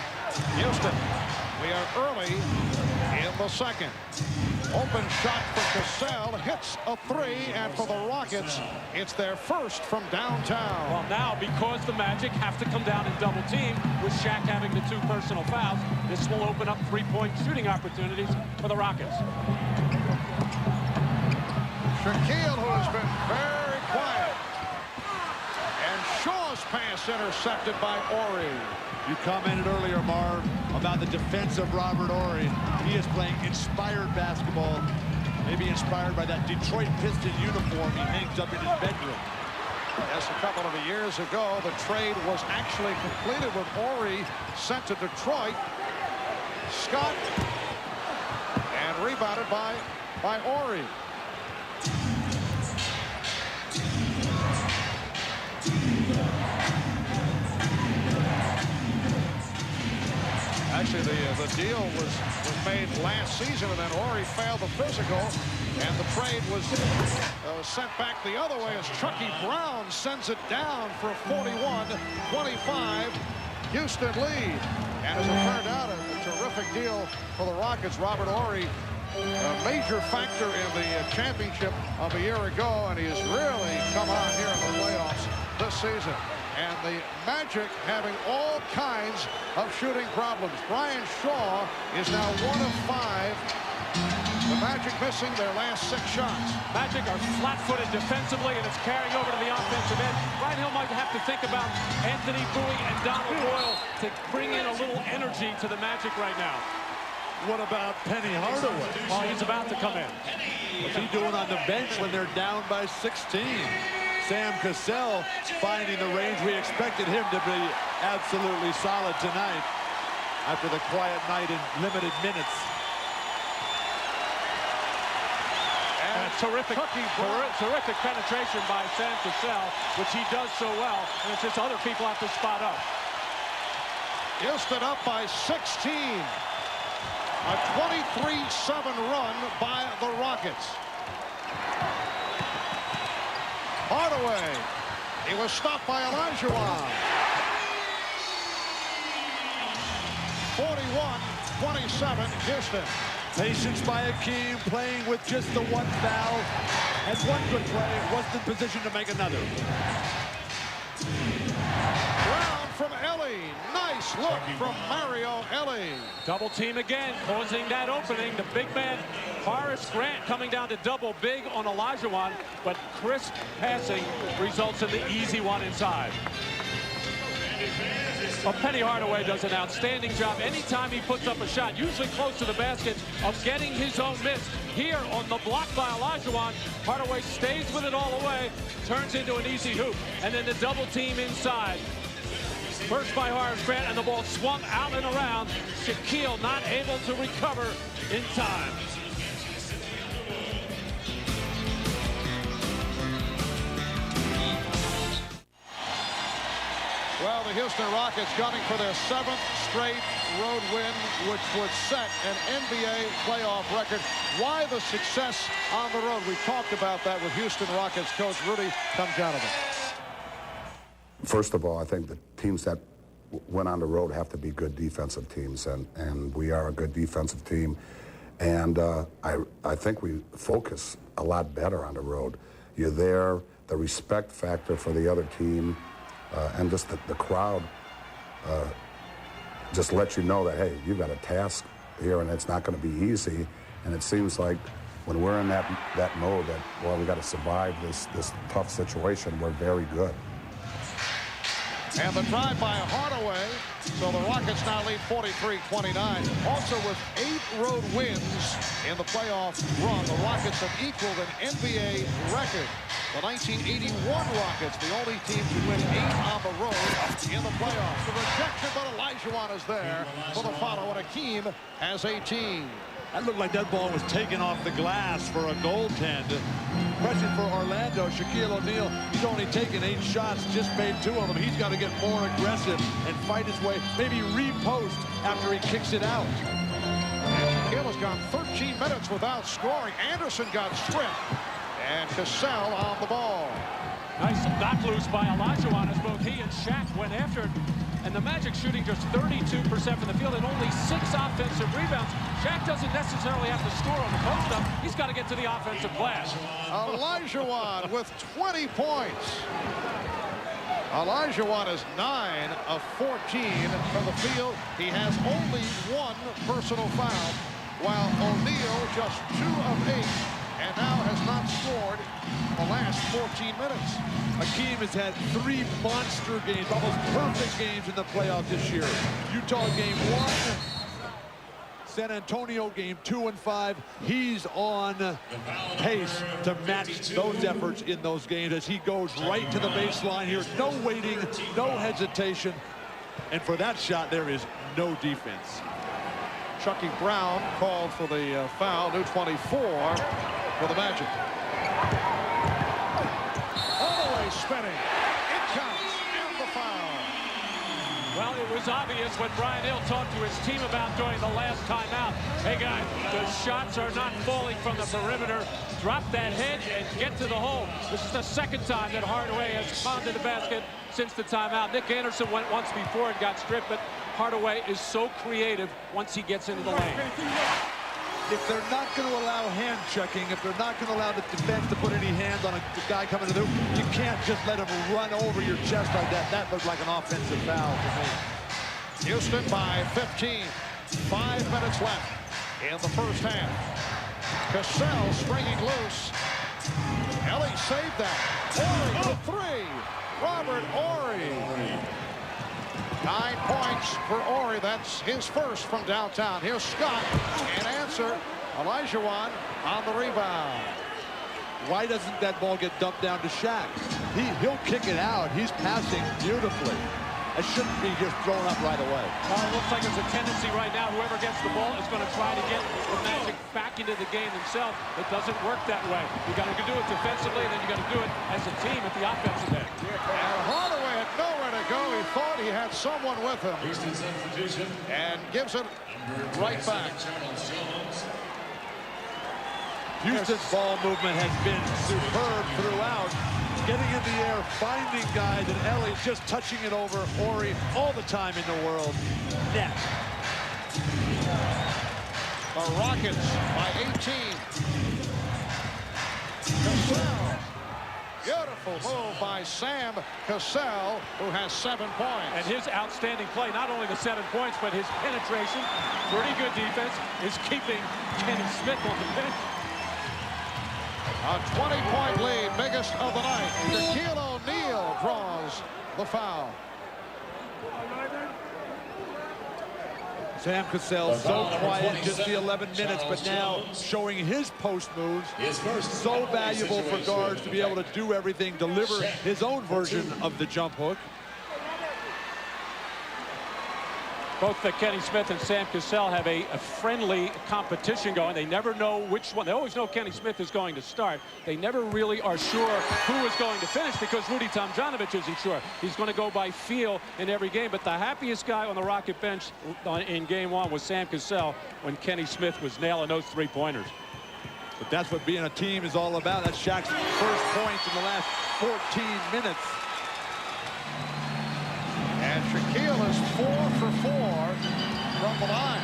Houston. We are early in the second. Open shot for Cassell, hits a 3, and for the Rockets, it's their first from downtown. Well, now, because the Magic have to come down and double team, with Shaq having the 2 personal fouls, this will open up 3-point shooting opportunities for the Rockets. Shaquille, who has been very quiet. And Shaw's pass intercepted by Horry. You commented earlier, Marv, about the defense of Robert Horry. He is playing inspired basketball, maybe inspired by that Detroit Piston uniform he hangs up in his bedroom. Yes, a couple of years ago, the trade was actually completed with Horry sent to Detroit. Scott, and rebounded by Horry. Actually, the deal was made last season, and then Horry failed the physical, and the trade was sent back the other way as Chucky Brown sends it down for a 41-25 Houston lead. And as it turned out, a terrific deal for the Rockets. Robert Horry, a major factor in the championship of a year ago, and he has really come on here in the playoffs this season. And the Magic having all kinds of shooting problems. Brian Shaw is now 1 of 5. The Magic missing their last 6 shots. Magic are flat-footed defensively, and it's carrying over to the offensive end. Ryan Hill might have to think about Anthony Bowie and Donald Boyle to bring in a little energy to the Magic right now. What about Penny Hardaway? Well, he's about to come in. What's he doing on the bench when they're down by 16? Sam Cassell finding the range. We expected him to be absolutely solid tonight after the quiet night in limited minutes. And terrific penetration by Sam Cassell, which he does so well, and it's just other people have to spot up. Houston up by 16. A 23-7 run by the Rockets. Hardaway. He was stopped by Olajuwon. 41-27 Houston. Patience by Akeem, playing with just the 1 foul. Had 1 good play, wasn't in position to make another. Brown from Ellie. Nice look from Mario Ellie. Double team again, causing that opening. The big man, Horace Grant, coming down to double big on Olajuwon, but crisp passing results in the easy one inside. Well, Penny Hardaway does an outstanding job anytime he puts up a shot, usually close to the basket, of getting his own miss. Here on the block by Olajuwon, Hardaway stays with it all the way, turns into an easy hoop, and then the double team inside. First by Horace Grant, and the ball swung out and around. Shaquille not able to recover in time. Well, the Houston Rockets gunning for their 7th straight road win, which would set an NBA playoff record. Why the success on the road? We talked about that with Houston Rockets coach Rudy Tomjanovich. First of all, I think the teams that went on the road have to be good defensive teams, and we are a good defensive team. And I think we focus a lot better on the road. You're there. the respect factor for the other team, and just the crowd just lets you know that, hey, you've got a task here and it's not going to be easy. And it seems like when we're in that mode that, well, we got to survive this tough situation, we're very good. And the drive by Hardaway. So the Rockets now lead 43-29. Also with 8 road wins in the playoff run, the Rockets have equaled an NBA record. The 1981 Rockets, the only team to win 8 on the road in the playoffs. The rejection, but Olajuwon is there for the follow, and Hakeem has 18. That looked like that ball was taken off the glass for a goaltend. Question for Orlando, Shaquille O'Neal, he's only taken 8 shots, just made 2 of them. He's got to get more aggressive and fight his way, maybe repost after he kicks it out. And Shaquille has gone 13 minutes without scoring. Anderson got stripped, and Cassell on the ball. Nice knock loose by Olajuwon as both he and Shaq went after it. And the Magic shooting just 32% from the field and only 6 offensive rebounds. Shaq doesn't necessarily have to score on the post-up. He's got to get to the offensive glass. Olajuwon with 20 points. Olajuwon is 9 of 14 from the field. He has only 1 personal foul, while O'Neal just 2 of 8. And now has not scored the last 14 minutes. Hakeem has had 3 monster games, almost perfect games in the playoffs this year. Utah game 1, San Antonio game 2 and 5. He's on pace to match those efforts in those games as he goes right to the baseline here. No waiting, no hesitation. And for that shot, there is no defense. Chucky Brown called for the foul, new 24 for the Magic. All the way spinning. It counts, and the foul. Well, it was obvious what Brian Hill talked to his team about during the last timeout. Hey, guys, the shots are not falling from the perimeter. Drop that head and get to the hole. This is the 2nd time that Hardaway has gone to the basket since the timeout. Nick Anderson went once before and got stripped, but Hardaway is so creative once he gets into the lane. If they're not going to allow hand checking, if they're not going to allow the defense to put any hands on a guy coming to the hoop, you can't just let him run over your chest like that. That looked like an offensive foul for me. Houston by 15. 5 minutes left in the first half. Cassell springing loose. Ellie saved that. Horry for 3. Robert Horry. 9 points for Horry. That's his first from downtown. Here's Scott and answer. Olajuwon on the rebound. Why doesn't that ball get dumped down to Shaq? He'll kick it out. He's passing beautifully. It shouldn't be just thrown up right away. It looks like there's a tendency right now. Whoever gets the ball is going to try to get the Magic back into the game themselves. It doesn't work that way. You got to do it defensively, and then you got to do it as a team at the offensive end. And Hardaway had nowhere to go. He thought he had someone with him. And gives it right back. Houston's ball movement has been superb throughout. Getting in the air, finding guys, and Ellie just touching it over Horry all the time in the world. Net. The Rockets by 18. Cassell. Beautiful move by Sam Cassell, who has 7 points. And his outstanding play, not only the 7 points, but his penetration, pretty good defense, is keeping Kenny Smith on the bench. A 20-point lead, biggest of the night. Shaquille O'Neal draws the foul. Sam Cassell, so quiet, just the 11 minutes, but now showing his post moves. So valuable for guards to be able to do everything, deliver his own version of the jump hook. Both Kenny Smith and Sam Cassell have a friendly competition going. They never know which one. They always know Kenny Smith is going to start. They never really are sure who is going to finish because Rudy Tomjanovich isn't sure. He's going to go by feel in every game. But the happiest guy on the Rocket bench in game 1 was Sam Cassell when Kenny Smith was nailing those 3-pointers. But that's what being a team is all about. That's Shaq's first points in the last 14 minutes. And Shaquille is 4 for 4 from the line.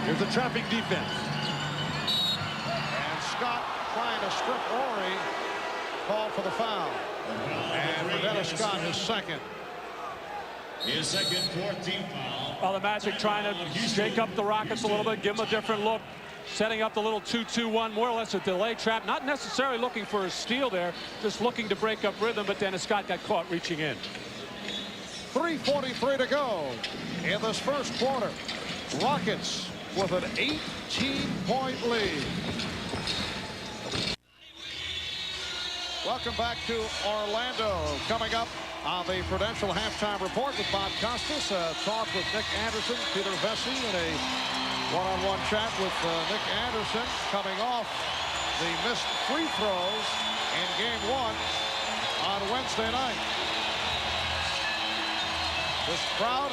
Here's a trapping defense. And Scott trying to strip Horry. called for the foul. And for Dennis Scott, his second. His second, 4th team foul. Well, the Magic trying to shake up the Rockets a little bit, give them a different look, setting up the little 2-2-1, more or less a delay trap, not necessarily looking for a steal there, just looking to break up rhythm, but Dennis Scott got caught reaching in. 3:43 to go in this first quarter. Rockets with an 18-point lead. Welcome back to Orlando. Coming up on the Prudential Halftime Report with Bob Costas. Talk with Nick Anderson, Peter Vesey, and a one-on-one chat with Nick Anderson coming off the missed free throws in Game 1 on Wednesday night. This crowd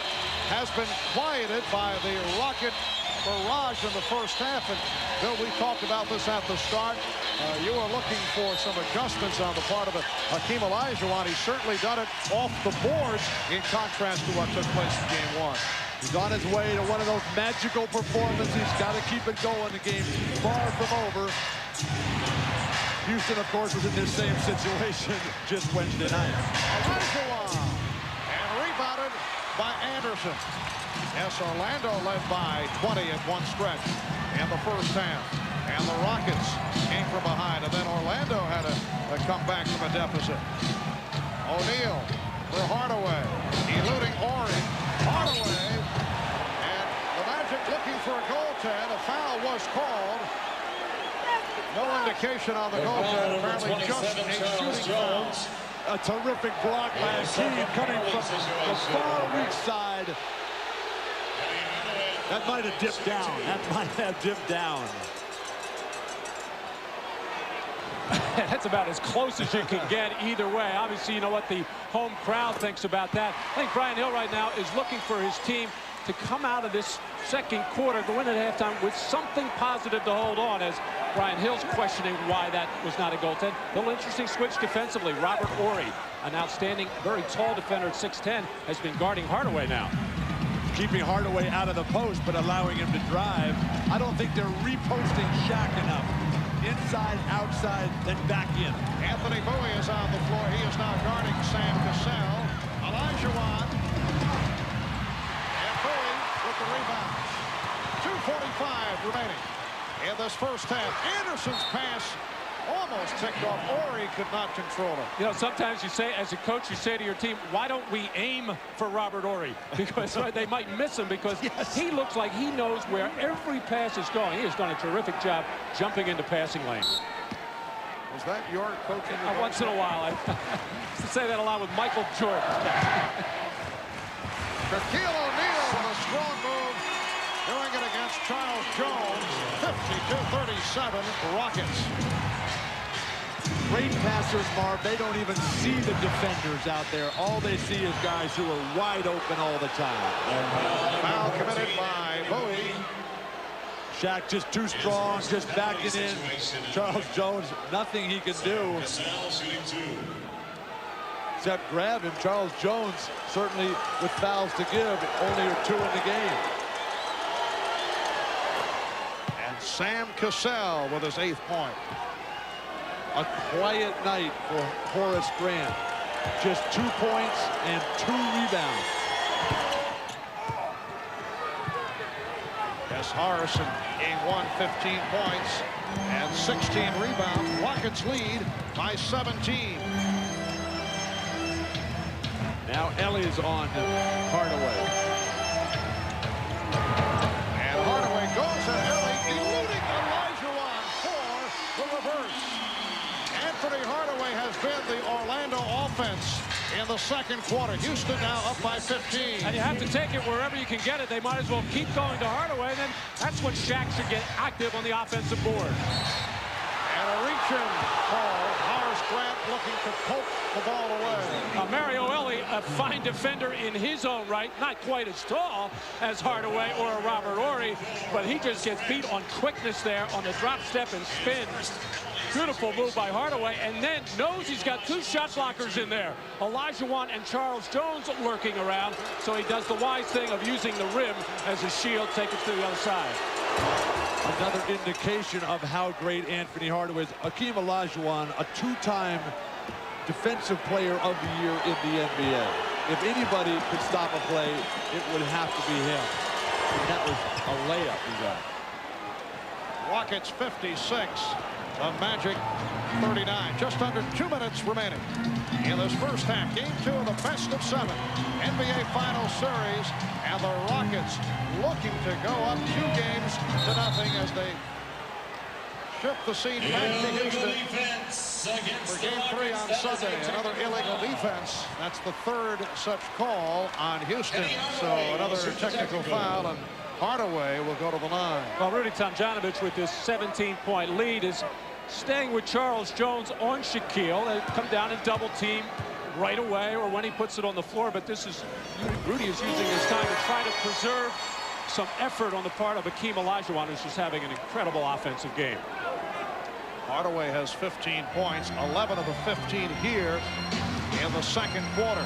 has been quieted by the Rocket barrage in the first half. And Bill, we talked about this at the start. You were looking for some adjustments on the part of Hakeem Olajuwon. He's certainly done it off the boards in contrast to what took place in Game 1. He's on his way to one of those magical performances. He's got to keep it going. The game's far from over. Houston, of course, was in this same situation just Wednesday night. Olajuwon, and rebounded by Anderson. Yes, Orlando led by 20 at one stretch in the first half. And the Rockets came from behind, and then Orlando had a comeback from a deficit. O'Neal for Hardaway, eluding Ori. Hardaway, and the Magic looking for a goaltend. A foul was called. No indication on the goaltend. Apparently just a shooting foul. A terrific block by Hakeem coming from the far weak side. That might have dipped down. That might have dipped down. That's about as close as you can get either way. Obviously, you know what the home crowd thinks about that. I think Brian Hill right now is looking for his team to come out of this second quarter, go in at halftime with something positive to hold on, as Brian Hill's questioning why that was not a goaltend. A little interesting switch defensively. Robert Ori, an outstanding, very tall defender at 6'10", has been guarding Hardaway now. Keeping Hardaway out of the post, but allowing him to drive. I don't think they're reposting Shaq enough. Inside, outside, then back in. Anthony Bowie is on the floor. He is now guarding Sam Cassell. Olajuwon. And Bowie with the rebound. 2:45 remaining in this first half. Anderson's pass almost ticked off. Ori could not control it. You know, sometimes you say, as a coach, you say to your team, why don't we aim for Robert Ori? Because they might miss him, because he looks like he knows where every pass is going. He has done a terrific job jumping into passing lanes. Was that your coaching? Once in a while. I used to say that a lot with Michael Jordan. Shaquille O'Neal with a strong move, doing it against Charles Jones. 52-37 Rockets. Great passers, Marv. They don't even see the defenders out there. All they see is guys who are wide open all the time. Foul committed by Bowie. Shaq just too strong, just backing in. Charles Jones, nothing he can do except grab him. Charles Jones, certainly with fouls to give, only 2 in the game. And Sam Cassell with his 8th point. A quiet night for Horace Grant. Just 2 points and 2 rebounds. Yes, Harrison in 15 points and 16 rebounds. Rockets lead by 17. Now Ellie's on Hardaway. And Hardaway goes at Ellie, eluding Olajuwon for the reverse. Anthony Hardaway has been the Orlando offense in the second quarter. Houston now up by 15. And you have to take it wherever you can get it. They might as well keep going to Hardaway. Then that's when Shaq should get active on the offensive board. And a reach-in call. Horace Grant looking to poke the ball away. Mario Ellie, a fine defender in his own right. Not quite as tall as Hardaway or Robert Ori, but he just gets beat on quickness there on the drop step and spin. Beautiful move by Hardaway, and then knows he's got 2 shot blockers in there. Olajuwon and Charles Jones lurking around, so he does the wise thing of using the rim as a shield, take it to the other side. Another indication of how great Anthony Hardaway is. Hakeem Olajuwon, a two-time Defensive Player of the Year in the NBA. If anybody could stop a play, it would have to be him. And that was a layup he got. Rockets 56. The Magic 39. Just under 2 minutes remaining in this first half. Game 2 of the best of 7 NBA Finals series. And the Rockets looking to go up 2-0 as they shift the scene back to Houston for Game 3 on Sunday. Another illegal defense. That's the third such call on Houston. So another technical foul, and Hardaway will go to the line. Well, Rudy Tomjanovich with this 17-point lead is staying with Charles Jones on Shaquille. They come down and double team right away or when he puts it on the floor. But this is Rudy is using his time to try to preserve some effort on the part of Hakeem Olajuwon, who's just having an incredible offensive game. Hardaway has 15 points, 11 of the 15 here in the second quarter.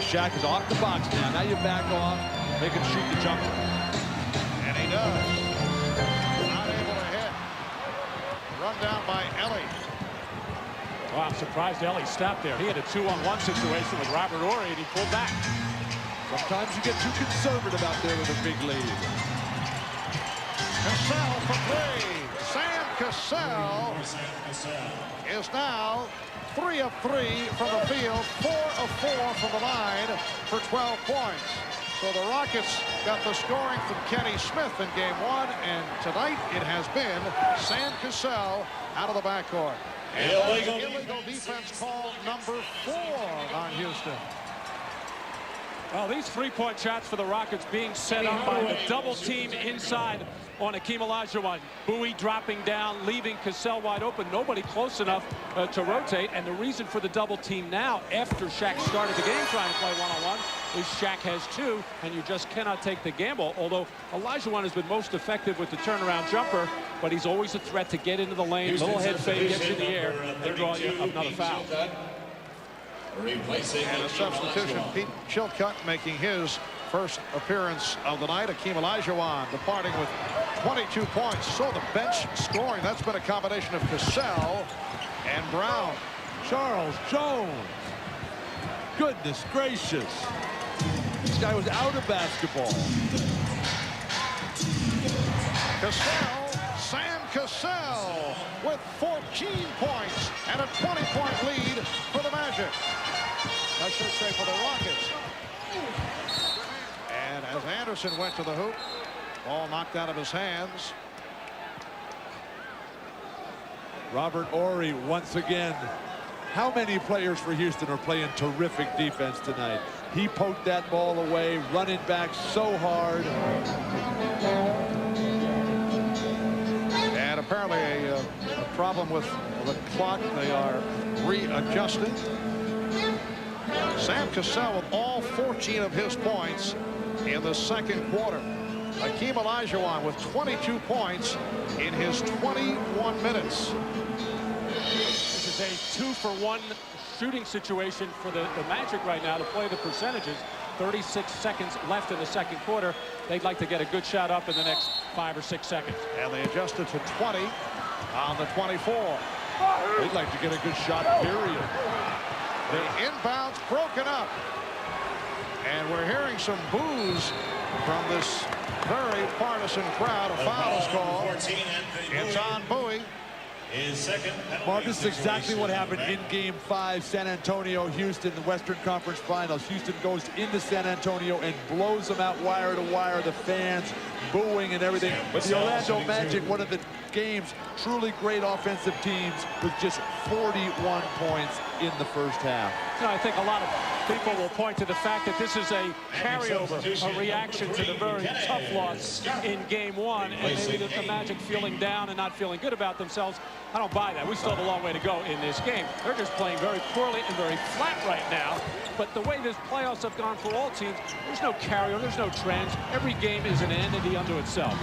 Shaq is off the box now. Now you back off, make him shoot the jumper. And he does. Not able to hit. Run down by Ellie. Well, I'm surprised Ellie stopped there. He had a 2-on-1 situation with Robert Horry, and he pulled back. Sometimes you get too conservative out there with a big lead. Cassell for three. Sam Cassell is now 3 of 3 from the field, 4 of 4 from the line for 12 points. So the Rockets got the scoring from Kenny Smith in Game 1, and tonight it has been Sam Cassell out of the backcourt. And illegal defense call number 4 on Houston. Well, these three-point shots for the Rockets being set up by the double team inside on Hakeem Olajuwon. Bowie dropping down, leaving Cassell wide open. Nobody close enough to rotate. And the reason for the double team now, after Shaq started the game trying to play one-on-one, is Shaq has 2, and you just cannot take the gamble. Although Olajuwon has been most effective with the turnaround jumper, but he's always a threat to get into the lane. Little head fake gets you in the air, they draw you another foul. And a substitution, Pete Chilcutt making his first appearance of the night. Hakeem Olajuwon departing with 22 points. So the bench scoring, that's been a combination of Cassell and Brown. Charles Jones. Goodness gracious. This guy was out of basketball. Cassell, Sam Cassell with 14 points and a 20-point lead for the Magic. I should say for the Rockets. And as Anderson went to the hoop, ball knocked out of his hands. Robert Horry once again. How many players for Houston are playing terrific defense tonight? He poked that ball away, running back so hard. And apparently a problem with the clock. They are readjusting. Sam Cassell with all 14 of his points in the second quarter. Hakeem Olajuwon with 22 points in his 21 minutes. This is a 2-for-1 shooting situation for the Magic right now to play the percentages. 36 seconds left in the second quarter. They'd like to get a good shot up in the next 5 or 6 seconds. And they adjusted to 20 on the 24. They'd like to get a good shot, period. The inbound's broken up. And we're hearing some boos from this very partisan crowd. A foul is called. It's on Bowie. Mark, this is exactly what happened in Game 5, San Antonio, Houston, the Western Conference Finals. Houston goes into San Antonio and blows them out wire to wire. The fans booing and everything. But the Orlando Magic, one of the game's truly great offensive teams, with just 41 points in the first half. No, I think a lot of people will point to the fact that this is a carryover, a reaction to the very tough loss in Game 1, and maybe the Magic feeling down and not feeling good about themselves. I don't buy that. We still have a long way to go in this game. They're just playing very poorly and very flat right now. But the way this playoffs have gone for all teams, there's no carryover, there's no trends. Every game is an entity unto itself.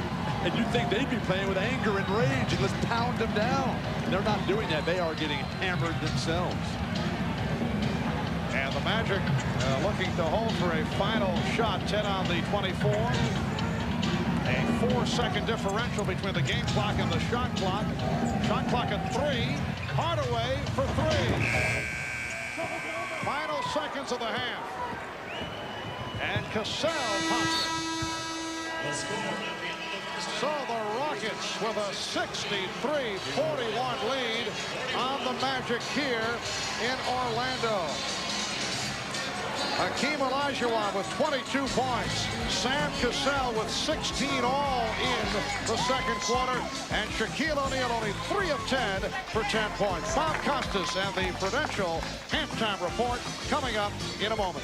And you'd think they'd be playing with anger and rage and let's pound them down. They're not doing that. They are getting hammered themselves. And the Magic looking to hold for a final shot. 10 on the 24. A 4-second differential between the game clock and the shot clock. Shot clock at 3. Hardaway for 3. Final seconds of the half. And Cassell pops it. So the Rockets with a 63-41 lead on the Magic here in Orlando. Hakeem Olajuwon with 22 points. Sam Cassell with 16 all in the second quarter. And Shaquille O'Neal only 3 of 10 for 10 points. Bob Costas and the Prudential halftime report coming up in a moment.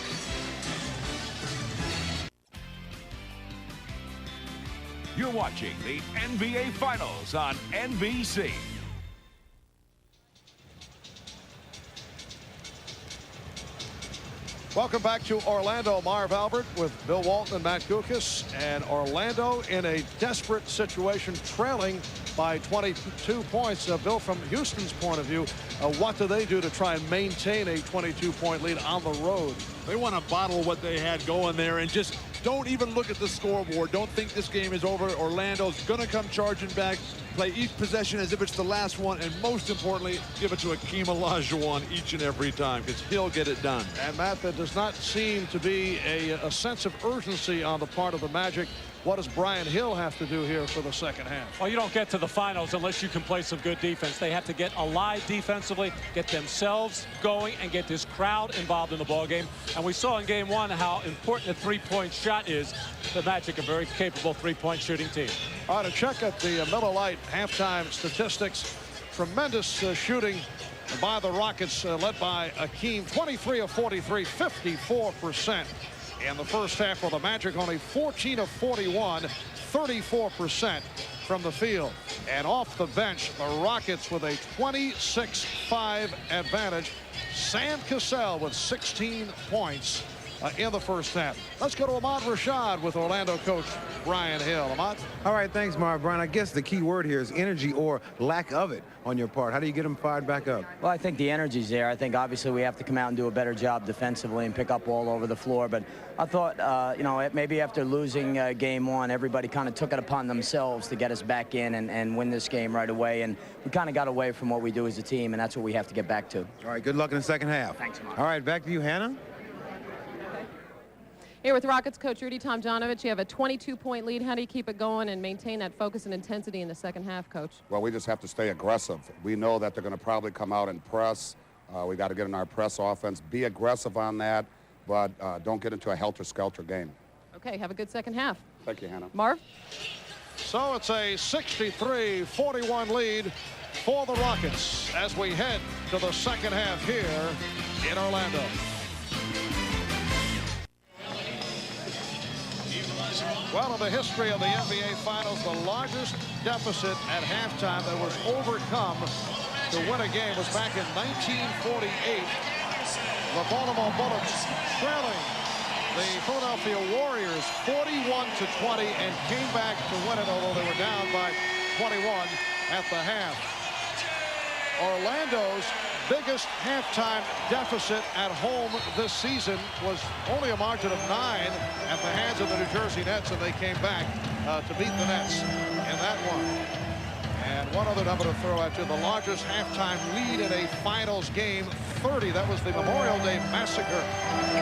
You're watching the NBA Finals on NBC. Welcome back to Orlando. Marv Albert with Bill Walton and Matt Gukas. And Orlando in a desperate situation, trailing by 22 points. Bill, from Houston's point of view, what do they do to try and maintain a 22-point lead on the road? They want to bottle what they had going there and just don't even look at the scoreboard. Don't think this game is over. Orlando's going to come charging back, play each possession as if it's the last one, and most importantly, give it to Hakeem Olajuwon each and every time, because he'll get it done. And Matt, there does not seem to be a sense of urgency on the part of the Magic. What does Brian Hill have to do here for the second half? Well, you don't get to the finals unless you can play some good defense. They have to get alive defensively, get themselves going, and get this crowd involved in the ballgame. And we saw in game one how important the three-point shot is. The Magic, a very capable three-point shooting team. All right, to check out the Miller Lite halftime statistics. Tremendous shooting by the Rockets, led by Hakeem. 23 of 43, 54%. In the first half, for the Magic, only 14 of 41, 34% from the field. And off the bench, the Rockets with a 26-5 advantage. Sam Cassell with 16 points in the first half. Let's go to Ahmad Rashad with Orlando coach Brian Hill. Ahmad? All right, thanks, Marv. Brian, I guess the key word here is energy or lack of it on your part. How do you get them fired back up? Well, I think the energy's there. I think obviously we have to come out and do a better job defensively and pick up all over the floor. But I thought, you know, maybe after losing game one, everybody kind of took it upon themselves to get us back in and win this game right away. And we kind of got away from what we do as a team, and that's what we have to get back to. All right, good luck in the second half. Thanks, Mark. All right, back to you, Hannah. Here with Rockets coach Rudy Tomjanovich, you have a 22-point lead. How do you keep it going and maintain that focus and intensity in the second half, coach? Well, we just have to stay aggressive. We know that they're going to probably come out and press. We got to get in our press offense, be aggressive on that, but don't get into a helter-skelter game. Okay, have a good second half. Thank you, Hannah. Marv? So it's a 63-41 lead for the Rockets as we head to the second half here in Orlando. Well, in the history of the NBA Finals, the largest deficit at halftime that was overcome to win a game was back in 1948. The Baltimore Bullets trailing the Philadelphia Warriors 41-20 and came back to win it, although they were down by 21 at the half. Orlando's biggest halftime deficit at home this season was only a margin of 9 at the hands of the New Jersey Nets, and they came back to beat the Nets in that one. And one other number to throw at you, the largest halftime lead in a finals game, 30. That was the Memorial Day Massacre.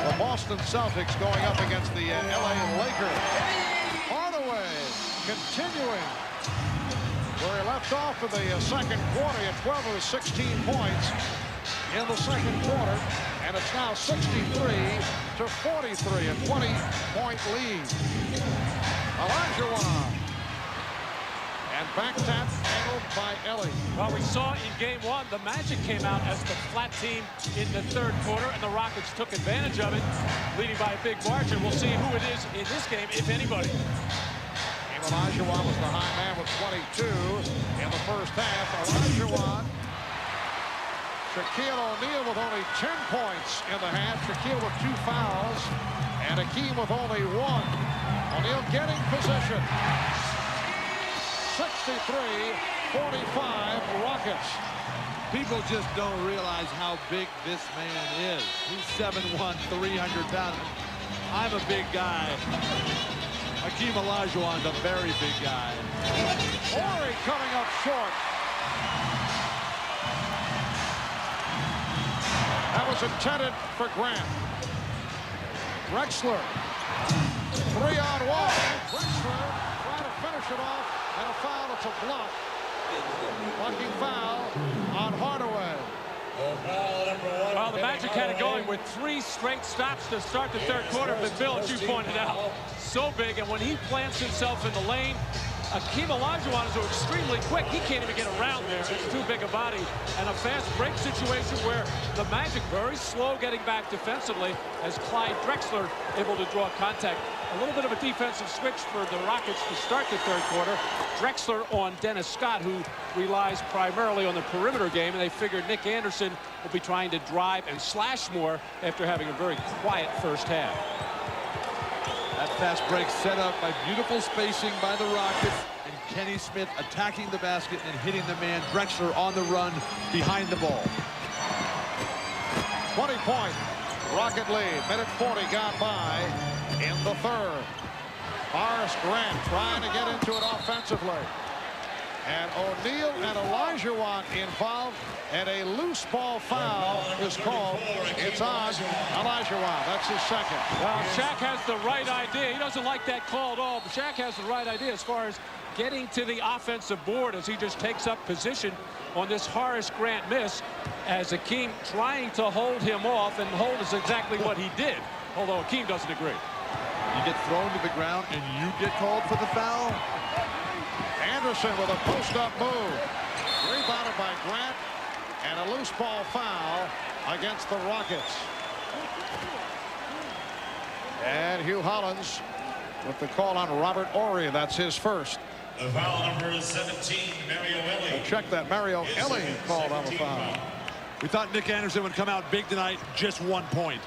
The Boston Celtics going up against the LA Lakers. Hardaway continuing where he left off in the second quarter at 12 of his 16 points in the second quarter, and it's now 63-43, a 20-point lead. Olajuwon, and back tap handled by Ellie. Well, we saw in game one, the Magic came out as the flat team in the third quarter, and the Rockets took advantage of it, leading by a big margin. We'll see who it is in this game, if anybody. Olajuwon was the high man with 22 in the first half. Olajuwon, Shaquille O'Neal with only 10 points in the half. Shaquille with 2 fouls, and Hakeem with only 1. O'Neal getting position. 63-45 Rockets. People just don't realize how big this man is. He's 7'1", 300 pounds. I'm a big guy. Hakeem Olajuwon's a very big guy. Horry coming up short. That was intended for Grant. Drexler. 3-on-1. Drexler trying to finish it off. And a foul. It's a block. Blocking foul on Hardaway. Well, the Magic had it going with 3 straight stops to start the third quarter. But Bill, as you pointed out, so big. And when he plants himself in the lane, Hakeem Olajuwon is extremely quick. He can't even get around there. It's too big a body. And a fast break situation where the Magic very slow getting back defensively as Clyde Drexler able to draw contact. A little bit of a defensive switch for the Rockets to start the third quarter. Drexler on Dennis Scott, who relies primarily on the perimeter game, and they figured Nick Anderson will be trying to drive and slash more after having a very quiet first half. That fast break set up by beautiful spacing by the Rockets, and Kenny Smith attacking the basket and hitting the man Drexler on the run behind the ball. 20-point Rocket lead. Minute 40 gone by in the third. Horace Grant trying to get into it offensively. And O'Neal and Olajuwon involved, and a loose ball foul is called. It's on Olajuwon. That's his second. Well, Shaq has the right idea. He doesn't like that call at all, but Shaq has the right idea as far as getting to the offensive board as he just takes up position on this Horace Grant miss, as Hakeem trying to hold him off, and hold is exactly what he did, although Hakeem doesn't agree. You get thrown to the ground and you get called for the foul. Anderson with a post-up move. Rebounded by Grant, and a loose ball foul against the Rockets. And Hugh Hollins with the call on Robert Horry. That's his first. The foul number 17, Mario Elie. We'll check that. Mario Elie called on the foul. We thought Nick Anderson would come out big tonight, just 1 point.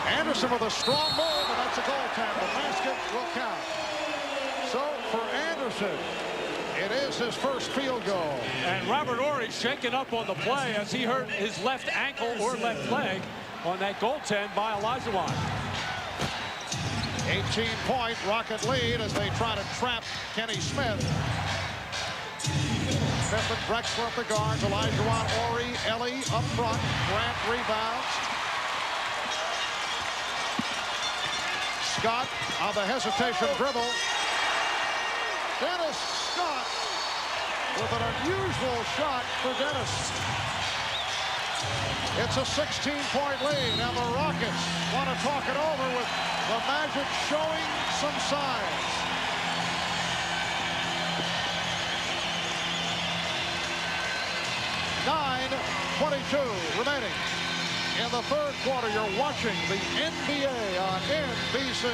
Anderson with a strong move, and that's a goaltender. The basket will count. So for Anderson, it is his first field goal. And Robert Horry shaken up on the play as he hurt his left ankle or left leg on that goaltend by Olajuwon. 18-point Rocket lead as they try to trap Kenny Smith. Smith and Drexler at the guards. Olajuwon, Horry, Elie up front. Grant rebounds. Scott on the hesitation dribble. Dennis Scott with an unusual shot for Dennis. It's a 16-point lead. Now the Rockets want to talk it over with the Magic showing some signs. .22 remaining. In the third quarter, you're watching the NBA on NBC.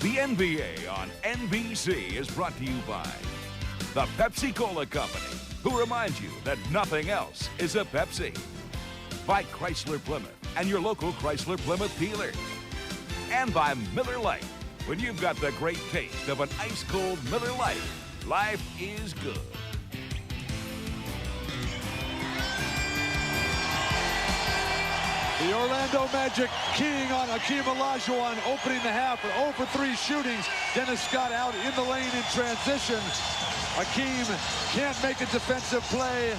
The NBA on NBC is brought to you by the Pepsi-Cola Company, who reminds you that nothing else is a Pepsi. By Chrysler Plymouth and your local Chrysler Plymouth dealer. And by Miller Lite. When you've got the great taste of an ice-cold Miller Lite, life is good. The Orlando Magic keying on Hakeem Olajuwon, opening the half with 0 for 3 shootings. Dennis Scott out in the lane in transition. Hakeem can't make a defensive play.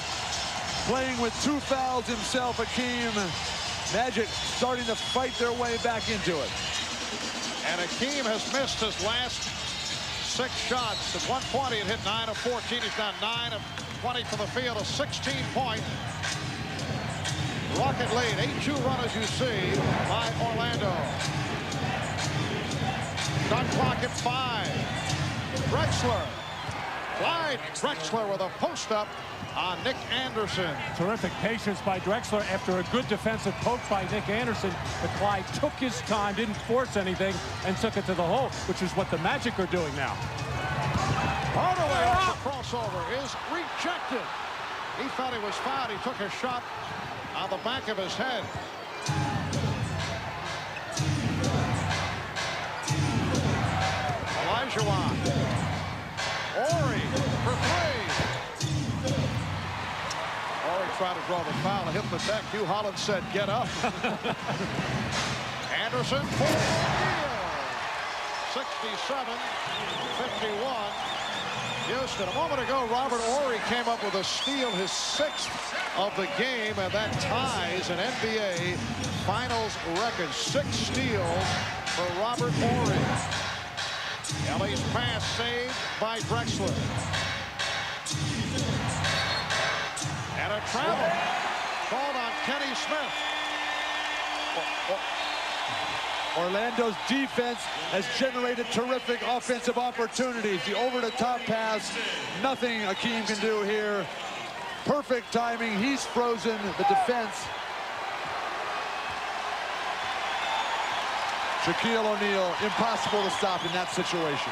Playing with 2 fouls himself, Hakeem. Magic starting to fight their way back into it. And Hakeem has missed his last 6 shots. At one point, he had hit 9 of 14. He's down 9 of 20 from the field. A 16-point Rocket lead. 8-2 run, as you see, by Orlando. Shot clock at 5. Drexler. Clyde Drexler with a post-up on Nick Anderson. Terrific patience by Drexler after a good defensive poke by Nick Anderson. But Clyde took his time, didn't force anything, and took it to the hole, which is what the Magic are doing now. Hardaway off the crossover is rejected. He thought he was fouled. He took a shot on the back of his head. Olajuwon for three. Horry tried to draw the foul, hit the deck. Hugh Holland said, get up. Anderson for O'Neal. 67-51. Houston. A moment ago, Robert Horry came up with a steal, his 6th of the game, and that ties an NBA Finals record. 6 steals for Robert Horry. Ellie's pass saved by Drexler. And a travel called on Kenny Smith. Orlando's defense has generated terrific offensive opportunities. The over-the-top pass, nothing Akeem can do here. Perfect timing. He's frozen the defense. Shaquille O'Neal, impossible to stop in that situation.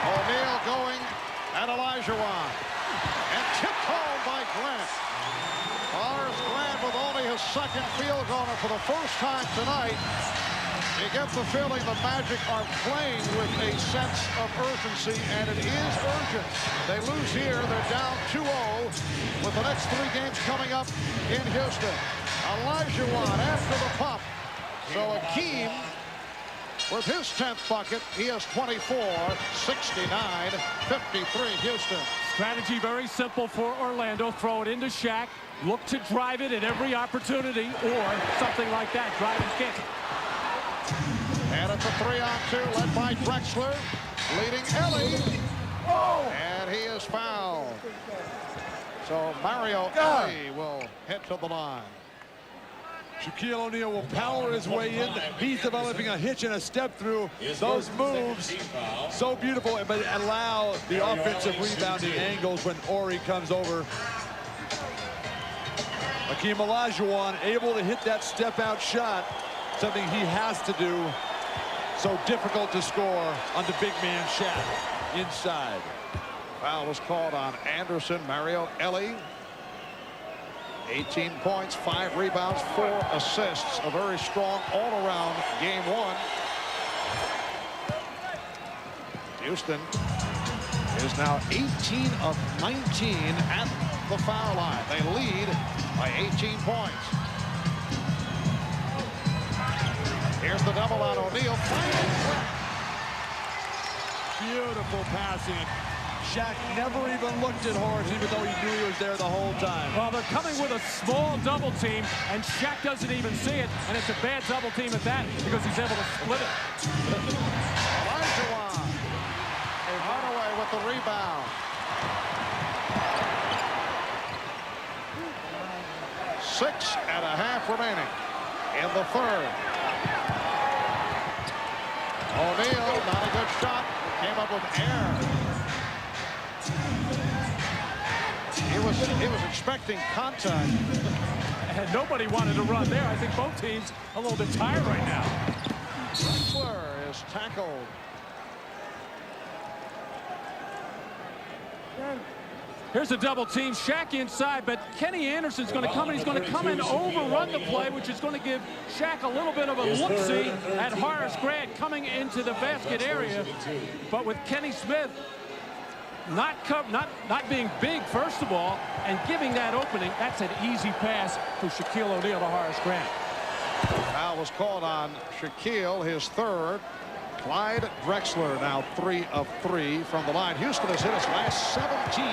O'Neal going at Olajuwon. And tipped home by Grant. Horace Grant with only his 2nd field goal for the first time tonight. You get the feeling the Magic are playing with a sense of urgency, and it is urgent. They lose here, they're down 2-0 with the next 3 games coming up in Houston. Olajuwon after the pump. So Akeem, with his 10th bucket, he has 24, 69-53 Houston. Strategy very simple for Orlando. Throw it into Shaq. Look to drive it at every opportunity, or something like that. Drive and kick. And it's a 3-on-2 led by Drexler, leading Ellie. Oh! And he is fouled. So Mario Ellie will head to the line. Shaquille O'Neal will power his way in. He's developing a hitch and a step through. Those moves, so beautiful, but allow the offensive rebounding angles when Horry comes over. Hakeem Olajuwon able to hit that step-out shot, something he has to do. So difficult to score on the big man Shaq inside. Foul was called on Anderson. Mario Ellie. 18 points, 5 rebounds, 4 assists. A very strong all-around game 1. Houston is now 18 of 19 at the foul line. They lead by 18 points. Here's the double on O'Neal. Beautiful passing. Shaq never even looked at Horace, even though he knew he was there the whole time. Well, they're coming with a small double team, and Shaq doesn't even see it, and it's a bad double team at that because he's able to split it. Olajuwon. Hardaway with the rebound. 6.5 remaining in the 3rd. O'Neal, not a good shot. Came up with air. He was expecting contact. And nobody wanted to run there. I think both teams a little bit tired right now. Drexler is tackled. Here's a double team. Shaq inside, but Kenny Anderson's going to come in. He's going to come and overrun the play, which is going to give Shaq a little bit of a look-see at Horace Grant coming into the basket area. But with Kenny Smith not being big, first of all, and giving that opening, that's an easy pass for Shaquille O'Neal to Horace Grant. Foul was called on Shaquille, his 3rd. Clyde Drexler now 3 of 3 from the line. Houston has hit its last 17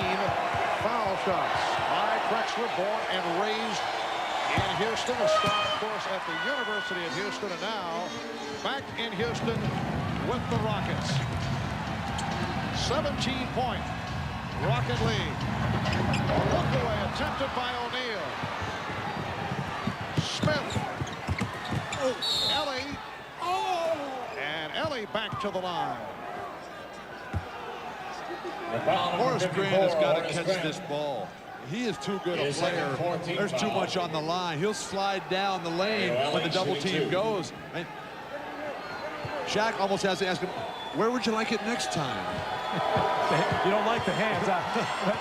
foul shots. Clyde Drexler, born and raised in Houston, a star, of course, at the University of Houston, and now back in Houston with the Rockets. 17-point Rocket lead. A look away attempted by O'Neal. Smith. Ellie. And Ellie back to the line. Horace Grant has got to catch this ball. He is too good a player. There's too much on the line. He'll slide down the lane when the double team goes. And Shaq almost has to ask him, where would you like it next time? You don't like the hands.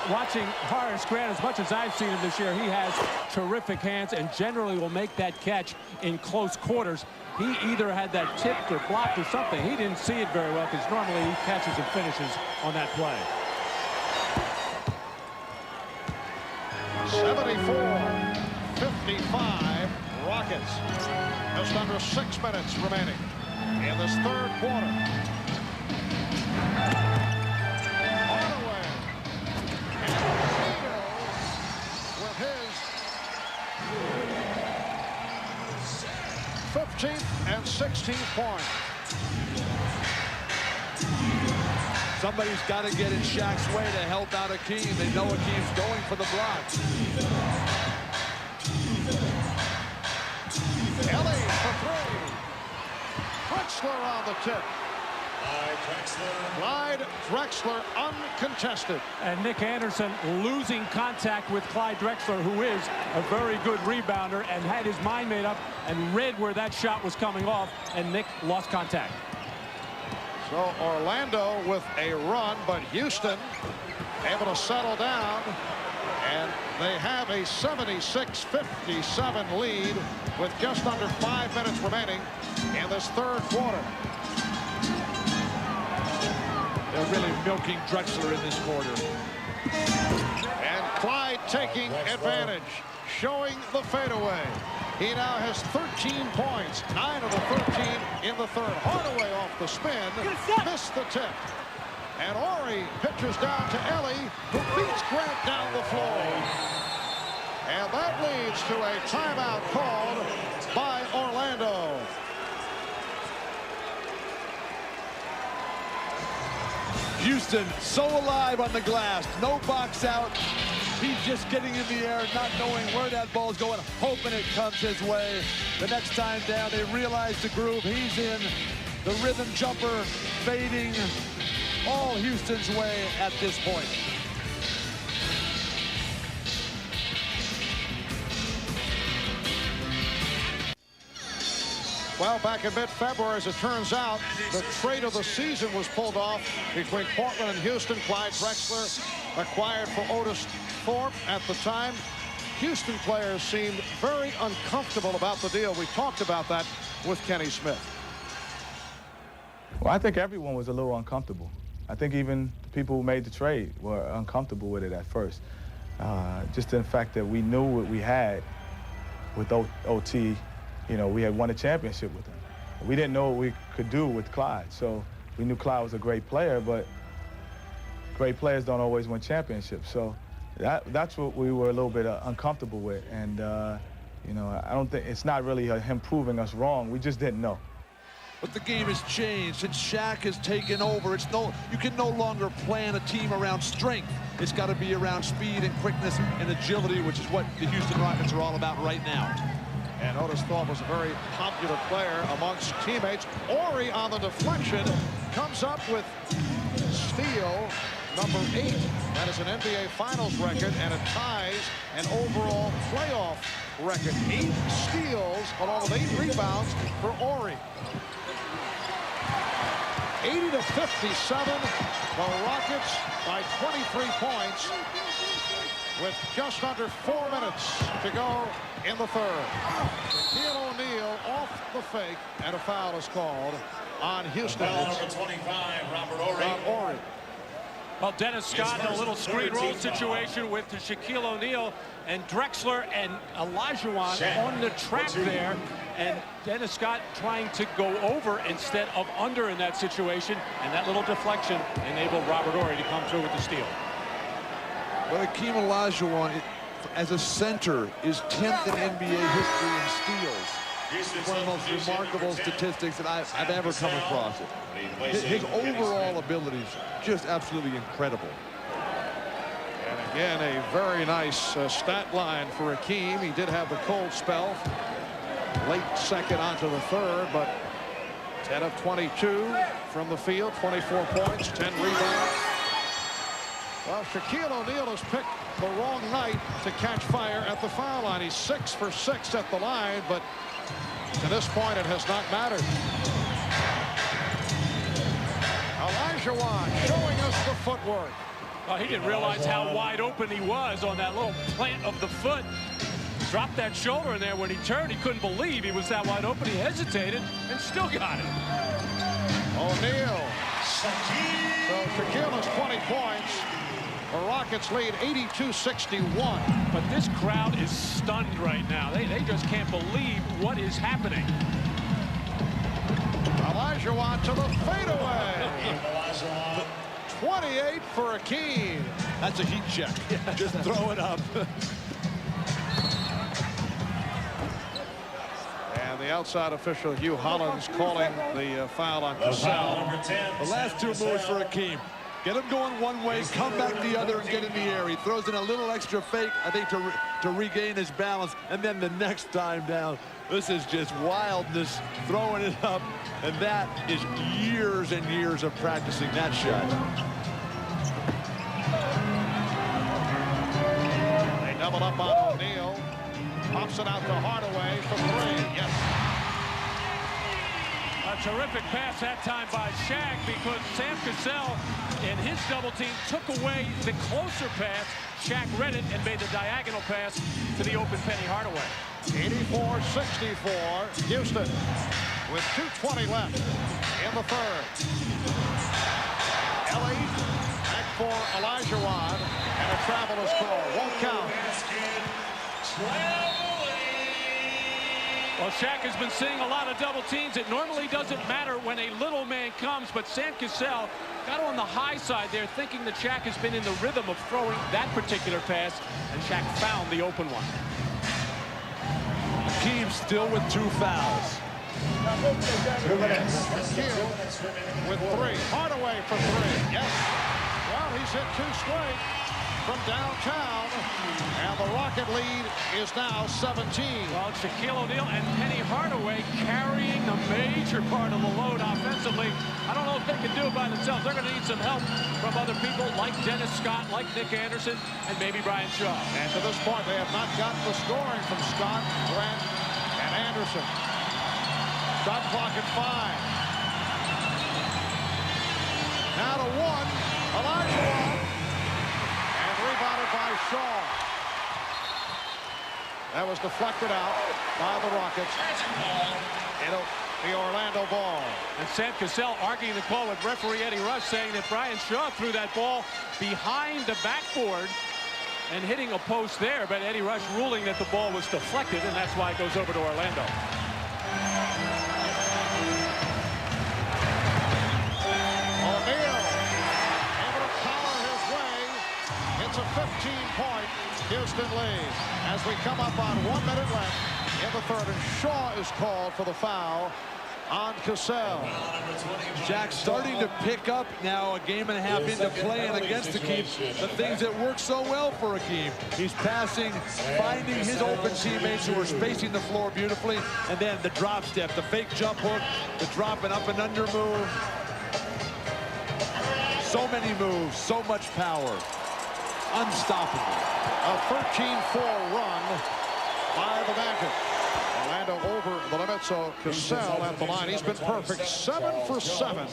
Watching Horace Grant, as much as I've seen him this year, he has terrific hands and generally will make that catch in close quarters. He either had that tipped or blocked or something. He didn't see it very well because normally he catches and finishes on that play. 74-55 Rockets. Just under 6 minutes remaining in this third quarter. Hardaway. And Steele with his 15th and 16th point. Somebody's got to get in Shaq's way to help out Hakeem. They know Hakeem's going for the block. Ellie for three. Drexler on the tip. Clyde Drexler uncontested. And Nick Anderson losing contact with Clyde Drexler, who is a very good rebounder and had his mind made up and read where that shot was coming off, and Nick lost contact. So Orlando with a run, but Houston able to settle down, and they have a 76-57 lead with just under 5 minutes remaining in this third quarter. They're really milking Drexler in this quarter. And Clyde taking advantage, showing the fadeaway. He now has 13 points, 9 of the 13 in the third. Hardaway off the spin, missed the tip. And Horry pitches down to Ellie, who beats Grant down the floor. And that leads to a timeout called by Orlando. Houston so alive on the glass, no box out. He's just getting in the air, not knowing where that ball's going, hoping it comes his way. The next time down, they realize the groove. He's in the rhythm jumper, fading all Houston's way at this point. Well, back in mid-February, as it turns out, the trade of the season was pulled off between Portland and Houston. Clyde Drexler acquired for Otis Thorpe at the time. Houston players seemed very uncomfortable about the deal. We talked about that with Kenny Smith. Well, I think everyone was a little uncomfortable. I think even the people who made the trade were uncomfortable with it at first. Just in the fact that we knew what we had with OT. You know, we had won a championship with him. We didn't know what we could do with Clyde. So we knew Clyde was a great player, but great players don't always win championships. So that's what we were a little bit uncomfortable with. And, you know, I don't think it's not really him proving us wrong. We just didn't know. But the game has changed since Shaq has taken over. You can no longer plan a team around strength. It's got to be around speed and quickness and agility, which is what the Houston Rockets are all about right now. And Otis Thorpe was a very popular player amongst teammates. Horry on the deflection comes up with steal number 8. That is an NBA Finals record, and it ties an overall playoff record. 8 steals along with 8 rebounds for Horry. 80-57, the Rockets by 23 points with just under 4 minutes to go in the third. Shaquille O'Neal off the fake, and a foul is called on Houston. Number 25, Robert Horry. Well, Dennis Scott in a little screen roll situation with Shaquille O'Neal and Drexler and Olajuwon on the track there. And Dennis Scott trying to go over instead of under in that situation. And that little deflection enabled Robert Horry to come through with the steal. Well, Hakeem Olajuwon, as a center, is 10th in NBA history in steals. It's one of the most remarkable statistics that I've ever come across. His overall abilities, just absolutely incredible. And again, a very nice stat line for Hakeem. He did have the cold spell. Late second onto the third, but 10 of 22 from the field, 24 points, 10 rebounds. Well, Shaquille O'Neal has picked the wrong night to catch fire at the foul line. He's 6 for 6 at the line, but to this point, it has not mattered. Olajuwon showing us the footwork. Well, he didn't realize how wide open he was on that little plant of the foot. Dropped that shoulder in there. When he turned, he couldn't believe he was that wide open. He hesitated and still got it. O'Neal. So Shaquille has 20 points. The Rockets lead 82-61. But this crowd is stunned right now. They just can't believe what is happening. Olajuwon to the fadeaway. 28 for Akeem. That's a heat check. Yeah. Just throw it up. And the outside official, Hugh Hollins, calling the foul on Cassell. The last two moves for Akeem. Get him going one way, come back the other, and get in the air. He throws in a little extra fake, I think, to regain his balance. And then the next time down, this is just wildness, throwing it up. And that is years and years of practicing that shot. They double up on O'Neal. Pops it out to Hardaway for three. Yes. A terrific pass that time by Shaq, because Sam Cassell in his double team took away the closer pass. Shaq read it and made the diagonal pass to the open Penny Hardaway. 84-64, Houston with 2:20 left in the third. LA back for Olajuwon, and a travel is called. Won't count. Well, Shaq has been seeing a lot of double teams. It normally doesn't matter when a little man comes, but Sam Cassell got on the high side there, thinking that Shaq has been in the rhythm of throwing that particular pass, and Shaq found the open one. Akeem still with 2 fouls. 2 minutes. Hill with 3. Hardaway for 3. Yes. Well, he's hit 2 straight from downtown, and the Rocket lead is now 17. Well, Shaquille O'Neal and Penny Hardaway carrying the major part of the load offensively. I don't know if they can do it by themselves. They're going to need some help from other people like Dennis Scott, like Nick Anderson, and maybe Brian Shaw. And to this point, they have not gotten the scoring from Scott, Grant, and Anderson. Shot clock at 5. Now to 1. Olajuwon. And rebounded by Shaw. That was deflected out by the Rockets. It'll be Orlando ball. And Sam Cassell arguing the call with referee Eddie Rush, saying that Brian Shaw threw that ball behind the backboard and hitting a post there, but Eddie Rush ruling that the ball was deflected, and that's why it goes over to Orlando. O'Neal able to power his way. It's a 15-point Houston lead as we come up on 1 minute left in the third, and Shaw is called for the foul on Cassell. Shaq starting to pick up now, a game and a half into playing against Akeem, the things that work so well for Akeem. He's passing, finding his open teammates who are spacing the floor beautifully, and then the drop step, the fake jump hook, the drop and up and under move. So many moves, so much power. Unstoppable. A 13-4 run by the Magic. Orlando over the limit, so Cassell at the line. He's been perfect, 7 for 7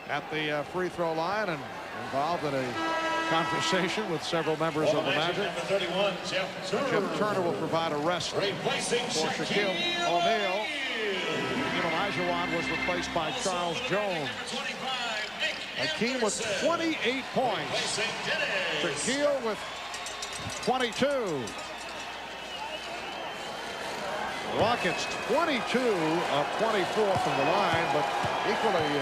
at the free throw line, and involved in a conversation with several members of the Magic. Jim Turner will provide a rest for Shaquille O'Neal. Olajuwon was replaced by Charles Jones. Akeem with 28 points. Shaquille with 22. Rockets 22 of 24 from the line, but equally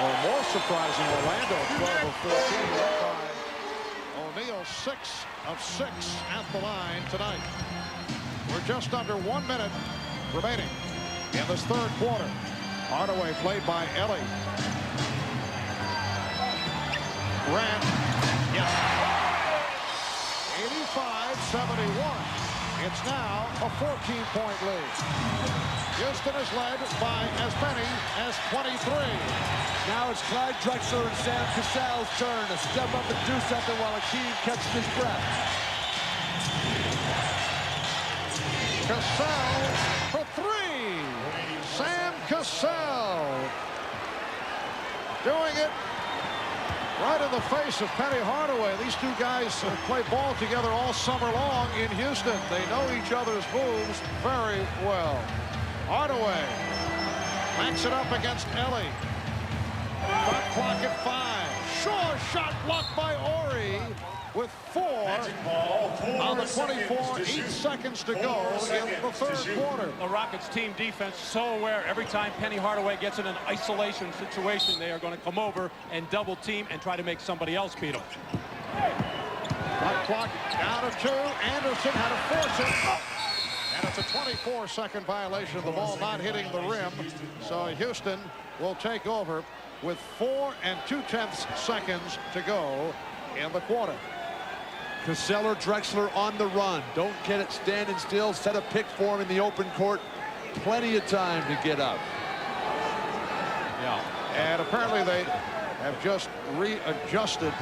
or more surprising, Orlando 12 of 14 by O'Neal, 6 of 6 at the line tonight. We're just under 1 minute remaining in this third quarter. Hardaway played by Ellie. Grant, yes. 85-71. It's now a 14-point lead. Houston is led by as many as 23. Now it's Clyde Drexler and Sam Cassell's turn to step up and do something while Akeem catches his breath. Cassell for 3. Sam Cassell doing it right in the face of Penny Hardaway. These two guys play ball together all summer long in Houston. They know each other's moves very well. Hardaway backs it up against Ellie. Front clock at 5. Shaw shot blocked by Ori with 4 on the 24, 8 seconds to go in the third quarter. The Rockets team defense so aware every time Penny Hardaway gets in an isolation situation, they are going to come over and double team and try to make somebody else beat them. Clock down to 2. Anderson had to force it. And it's a 24-second violation. The ball not hitting the rim. So Houston will take over with 4 2/10 seconds to go in the quarter. Cassell or Drexler on the run. Don't get it standing still. Set a pick for him in the open court. Plenty of time to get up. Yeah. And apparently they have just readjusted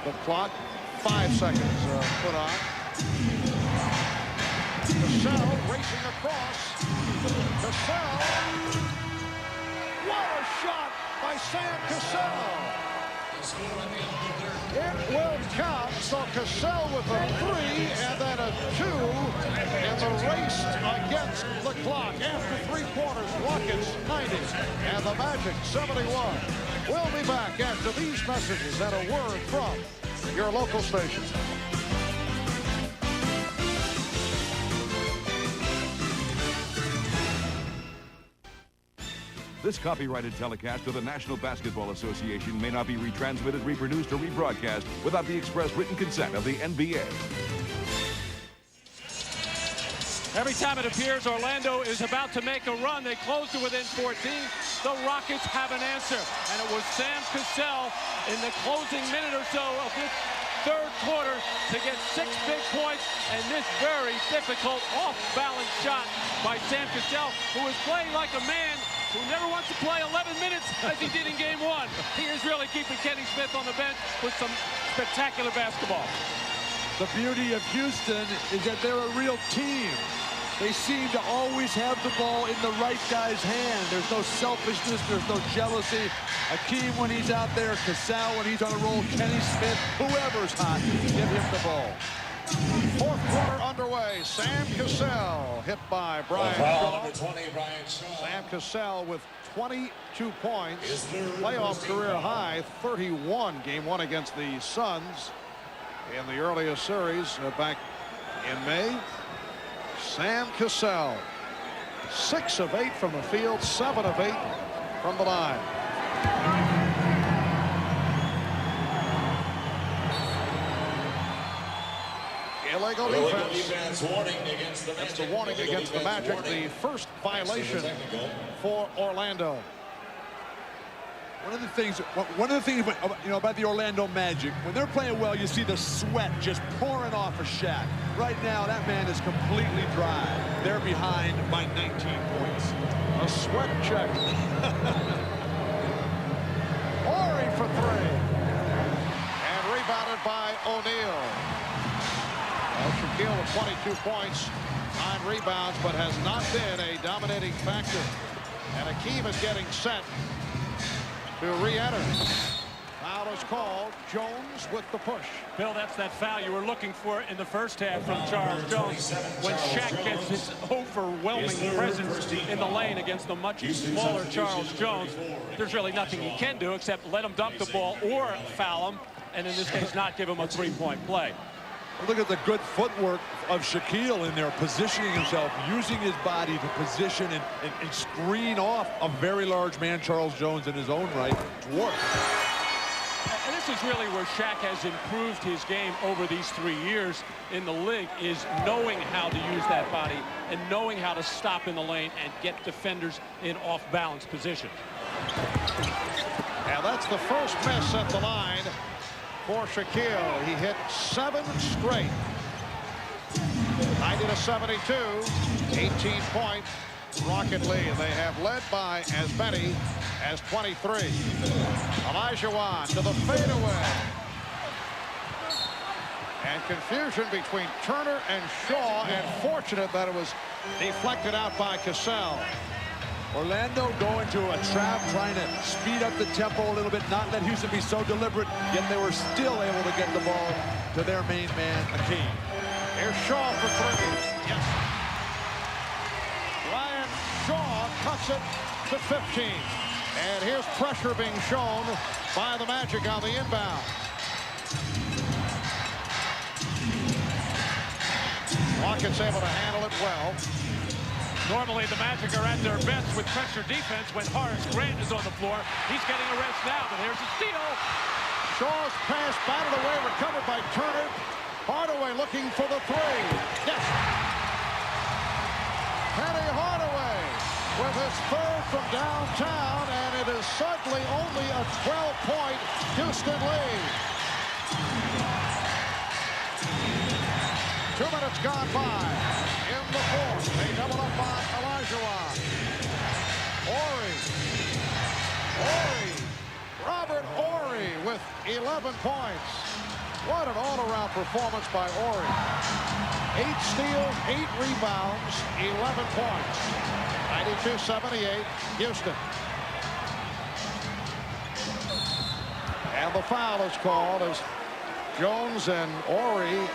the clock. 5 seconds put on. Cassell racing across. Cassell. What a shot by Sam Cassell. It will count. So Cassell with a 3 and then a 2 in the race against the clock. After 3 quarters, Rockets 90 and the Magic 71. We'll be back after these messages and a word from your local station. This copyrighted telecast of the National Basketball Association may not be retransmitted, reproduced, or rebroadcast without the express written consent of the NBA. Every time it appears Orlando is about to make a run, they close to within 14. The Rockets have an answer, and it was Sam Cassell in the closing minute or so of this third quarter to get 6 big points, and this very difficult off-balance shot by Sam Cassell, who is playing like a man who never wants to play 11 minutes as he did in game 1. He is really keeping Kenny Smith on the bench with some spectacular basketball. The beauty of Houston is that they're a real team. They seem to always have the ball in the right guy's hand. There's no selfishness, there's no jealousy. Akeem when he's out there, Cassell when he's on a roll, Kenny Smith, whoever's hot, give him the ball. Fourth quarter underway. Sam Cassell hit by Brian Shaw. Sam Cassell with 22 points. Playoff career high, 31. Game 1 against the Suns in the earliest series back in May. Sam Cassell, 6 of 8 from the field, 7 of 8 from the line. Illegal defense. Warning against the Magic. That's the warning against the Magic. The first violation for Orlando. One of the things about the Orlando Magic, when they're playing well, you see the sweat just pouring off of Shaq. Right now, that man is completely dry. They're behind by 19 points. A sweat check. Ori for 3. And rebounded by O'Neal. Shaquille with 22 points, 9 rebounds, but has not been a dominating factor. And Akeem is getting set to re-enter. Foul is called. Jones with the push. Bill, that's that foul you were looking for in the first half from Charles Jones when Shaq gets his overwhelming presence in the lane against the much smaller Charles Jones. There's really nothing he can do except let him dunk the ball or foul him, and in this case not give him a 3-point play. Look at the good footwork of Shaquille in there, positioning himself, using his body to position and screen off a very large man, Charles Jones, in his own right. Dwarf. And this is really where Shaq has improved his game over these 3 years in the league, is knowing how to use that body and knowing how to stop in the lane and get defenders in off-balance positions. And that's the first miss at the line for Shaquille. He hit 7 straight. 90-72, 18-point Rocket lead. They have led by as many as 23. Olajuwon to the fadeaway. And confusion between Turner and Shaw, and fortunate that it was deflected out by Cassell. Orlando going to a trap, trying to speed up the tempo a little bit, not let Houston be so deliberate, yet they were still able to get the ball to their main man, Akeem. Here's Shaw for 3. Yes. Ryan Shaw cuts it to 15. And here's pressure being shown by the Magic on the inbound. Rockets able to handle it well. Normally, the Magic are at their best with pressure defense when Horace Grant is on the floor. He's getting a rest now, but here's a steal. Shaw's pass batted away, recovered by Turner. Hardaway looking for the three. Yes. Penny Hardaway with his third from downtown, and it is suddenly only a 12-point Houston lead. 2 minutes gone by in the fourth. They double up by Olajuwon. Robert Horry with 11 points. What an all-around performance by Horry. 8 steals, 8 rebounds, 11 points. 92-78, Houston. And the foul is called as Jones and Horry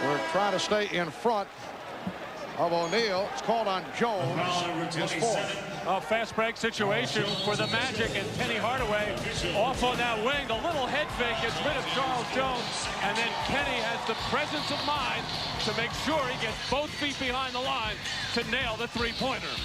were trying to stay in front of O'Neal. It's called on Jones. His fourth. A fast break situation for the Magic, and Penny Hardaway off on that wing. The little head fake gets rid of Charles Jones, and then Penny has the presence of mind to make sure he gets both feet behind the line to nail the three-pointer.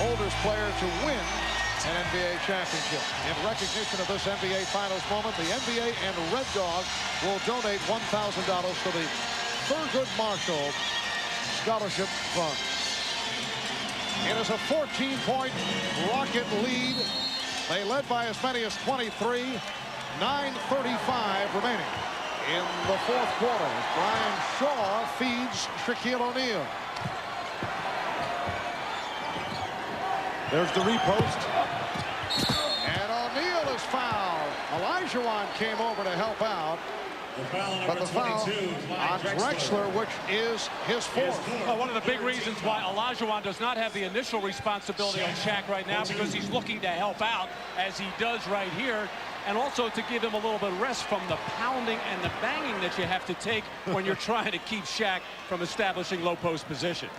Oldest player to win an NBA championship. In recognition of this NBA Finals moment, the NBA and Red Dog will donate $1,000 to the Thurgood Marshall Scholarship Fund. It is a 14-point Rocket lead. They led by as many as 23. 9:35 remaining in the fourth quarter. Brian Shaw feeds Shaquille O'Neal. There's the repost. And O'Neal is fouled. Olajuwon came over to help out. But the foul on Drexler, which is his fourth. Well, one of the big reasons why Olajuwon does not have the initial responsibility on Shaq right now, because he's looking to help out, as he does right here, and also to give him a little bit of rest from the pounding and the banging that you have to take when you're trying to keep Shaq from establishing low post position.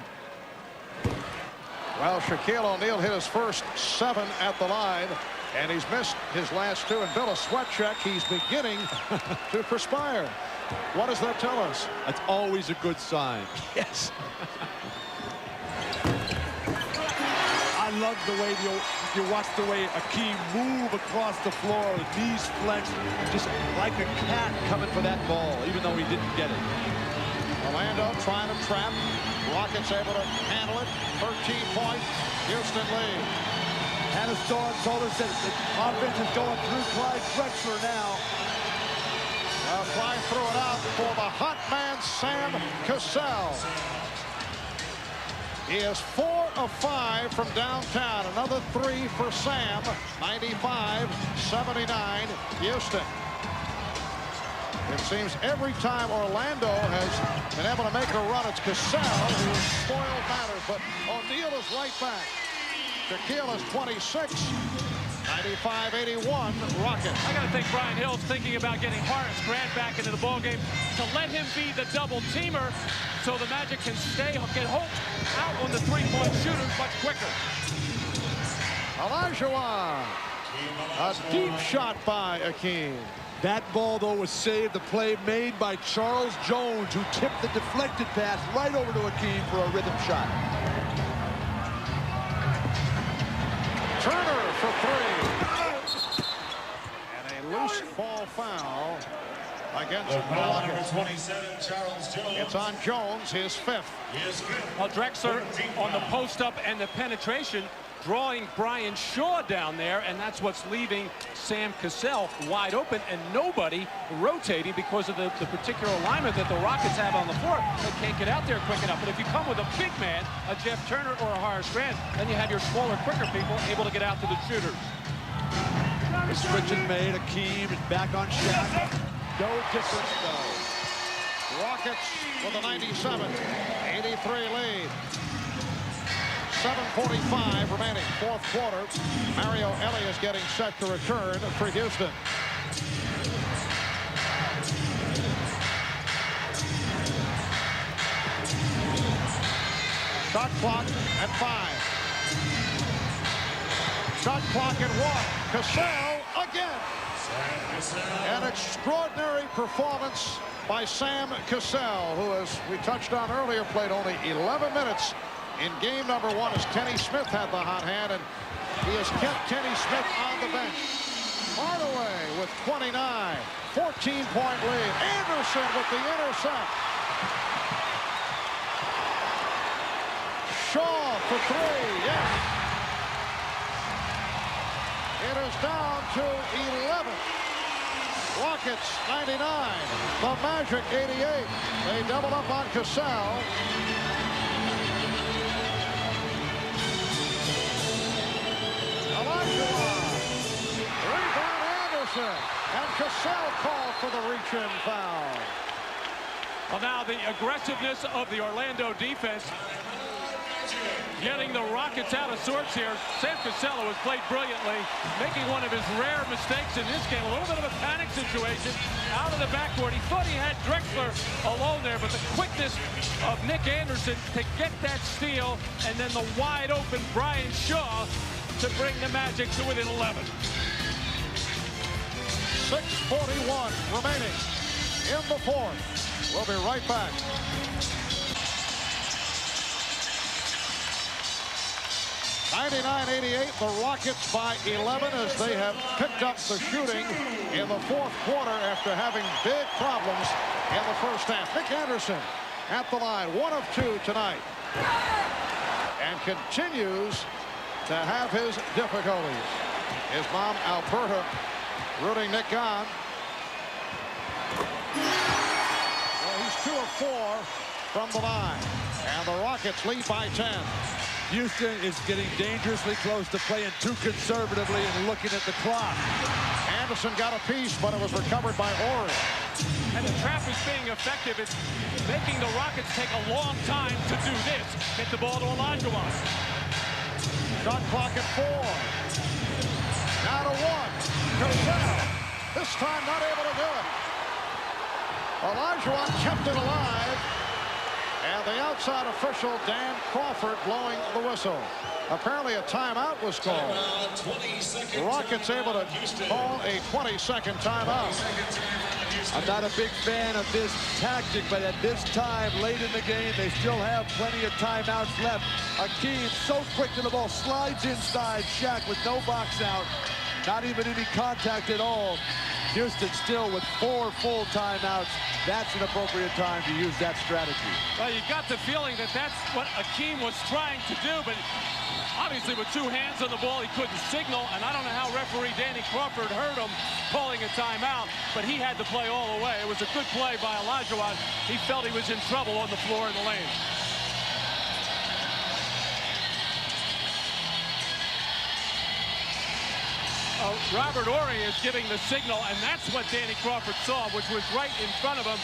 Well, Shaquille O'Neal hit his first 7 at the line, and he's missed his last 2. And Bill, a sweat check, he's beginning to perspire. What does that tell us? That's always a good sign. Yes. I love the way you watch the way Akeem move across the floor, knees flexed, just like a cat coming for that ball, even though he didn't get it. Orlando trying to trap. Rockets able to handle it. 13 points. Houston lead. Hannah Storm told us that the offense is going through Clyde Drexler now. Clyde threw it out for the hot man, Sam Cassell. He is 4 of 5 from downtown. Another 3 for Sam. 95-79, Houston. It seems every time Orlando has been able to make a run, it's Cassell who has spoiled matters, but O'Neal is right back. Shaquille is 26. 95-81 Rockets. I got to think Brian Hill's thinking about getting Horace Grant back into the ballgame to let him be the double-teamer so the Magic can get Holt out on the three-point shooters much quicker. Olajuwon. A deep shot by Akeem. That ball, though, was saved. The play made by Charles Jones, who tipped the deflected pass right over to Akeem for a rhythm shot. Turner for 3. And a loose ball foul against the Rockets. 27, Charles Jones. It's on Jones, his 5th. Well, Drexler on the post-up and the penetration, drawing Brian Shaw down there, and that's what's leaving Sam Cassell wide open and nobody rotating because of the particular alignment that the Rockets have on the floor. They can't get out there quick enough. But if you come with a big man, a Jeff Turner or a Horace Grant, then you have your smaller, quicker people able to get out to the shooters. The switch is made. Akeem is back on Shaq. No difference, though. Rockets with a 97-83 lead. 7:45 remaining, fourth quarter. Mario Elias getting set to return for Houston. Shot clock at 5. Shot clock at 1. Cassell again. An extraordinary performance by Sam Cassell, who, as we touched on earlier, played only 11 minutes in game number 1 as Kenny Smith had the hot hand, and he has kept Kenny Smith on the bench. Hardaway with 29, 14-point lead. Anderson with the intercept. Shaw for 3, yes. It is down to 11. Rockets 99, the Magic 88. They double up on Cassell. Rebound Anderson, and Cassell called for the reach-in foul. Well, now the aggressiveness of the Orlando defense getting the Rockets out of sorts here. Sam Cassell has played brilliantly, making one of his rare mistakes in this game. A little bit of a panic situation out of the backcourt. He thought he had Drexler alone there, but the quickness of Nick Anderson to get that steal, and then the wide open Brian Shaw to bring the Magic to within 11. 6:41 remaining in the fourth. We'll be right back. (99-88), the Rockets by 11 as they have picked up the shooting in the fourth quarter after having big problems in the first half. Nick Anderson at the line, 1 of 2 tonight, and continues to have his difficulties. His mom, Alberta, rooting Nick on. Well, he's 2 of 4 from the line, and the Rockets lead by 10. Houston is getting dangerously close to playing too conservatively and looking at the clock. Anderson got a piece, but it was recovered by Ori. And the trap is being effective. It's making the Rockets take a long time to do this. Get the ball to Olajuwon. Shot clock at 4. Now to 1. Cassell. This time not able to do it. Olajuwon kept it alive. And the outside official, Dan Crawford, blowing the whistle. Apparently a timeout was called. The Rockets able to call a 20-second timeout. I'm not a big fan of this tactic, but at this time, late in the game, they still have plenty of timeouts left. Akeem, so quick to the ball, slides inside. Shaq with no box out. Not even any contact at all. Houston still with 4 full timeouts. That's an appropriate time to use that strategy. Well, you got the feeling that that's what Akeem was trying to do, but obviously with 2 hands on the ball, he couldn't signal, and I don't know how referee Danny Crawford heard him calling a timeout, but he had to play all the way. It was a good play by Olajuwon. He felt he was in trouble on the floor in the lane. Robert Horry is giving the signal, and that's what Danny Crawford saw, which was right in front of him.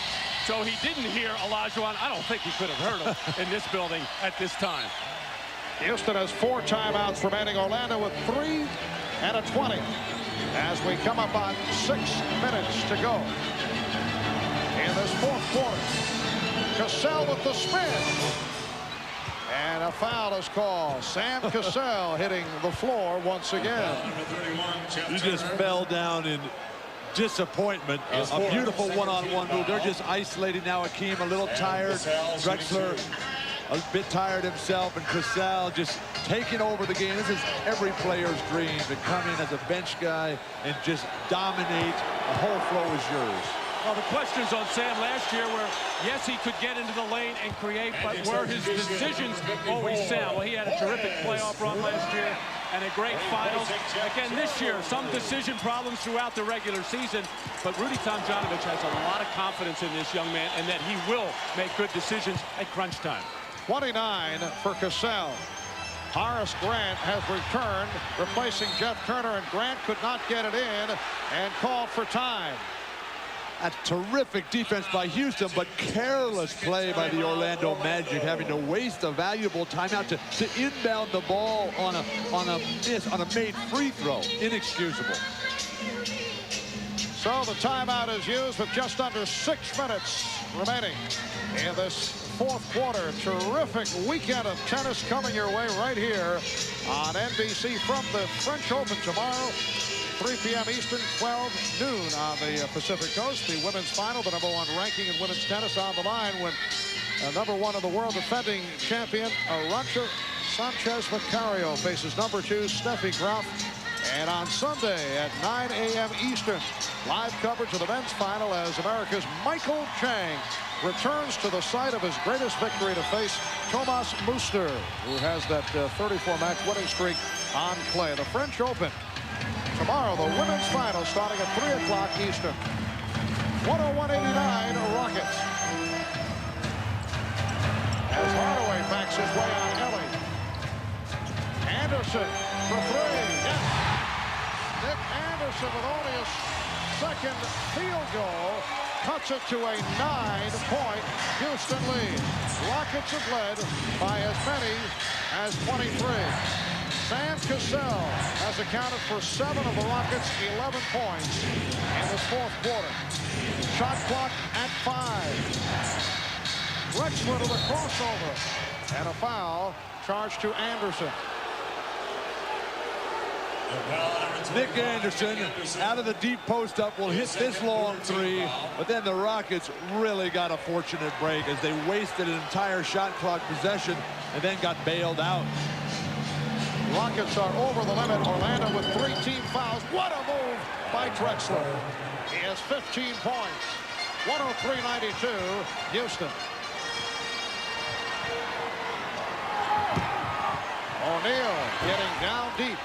So he didn't hear Olajuwon. I don't think he could have heard him in this building at this time. Houston has 4 timeouts remaining. Orlando with 3 and a 20 as we come up on 6 minutes to go in this fourth quarter. Cassell with the spin. And a foul is called. Sam Cassell hitting the floor once again. He just fell down in disappointment. A beautiful one-on-one move. They're just isolating now. Akeem a little tired. Drexler a bit tired himself. And Cassell just taking over the game. This is every player's dream, to come in as a bench guy and just dominate. The whole flow is yours. Well, the questions on Sam last year were, yes, he could get into the lane and create, but were his decisions always sound? Well, he had a terrific playoff run last year and a great finals. Again, this year, some decision problems throughout the regular season, but Rudy Tomjanovich has a lot of confidence in this young man and that he will make good decisions at crunch time. 29 for Cassell. Horace Grant has returned, replacing Jeff Turner, and Grant could not get it in and called for time. That's terrific defense by Houston, but careless play by the Orlando Magic, having to waste a valuable timeout to inbound the ball on a made free throw. Inexcusable. So the timeout is used with just under 6 minutes remaining in this fourth quarter. Terrific weekend of tennis coming your way right here on NBC from the French Open tomorrow. 3 p.m. Eastern, 12 noon on the Pacific Coast. The women's final, the #1 ranking in women's tennis on the line when #1 of the world defending champion Arantxa Sanchez-Vicario faces #2 Steffi Graf. And on Sunday at 9 a.m. Eastern, live coverage of the men's final as America's Michael Chang returns to the site of his greatest victory to face Thomas Muster, who has that 34-match winning streak on clay. The French Open tomorrow, the women's final starting at 3 o'clock Eastern. 101.89 Rockets. As Hardaway backs his way on Ellie. Anderson for 3. Yes. Nick Anderson with only his second field goal cuts it to a 9-point Houston lead. Rockets have led by as many as 23. Sam Cassell has accounted for 7 of the Rockets' 11 points in this fourth quarter. Shot clock at 5. Drexler to the crossover. And a foul charged to Anderson. Nick Anderson out of the deep post up will hit this long 3, but then the Rockets really got a fortunate break as they wasted an entire shot clock possession and then got bailed out. Rockets are over the limit. Orlando with 3 team fouls. What a move by Drexler. He has 15 points. 103-92, Houston. O'Neal getting down deep.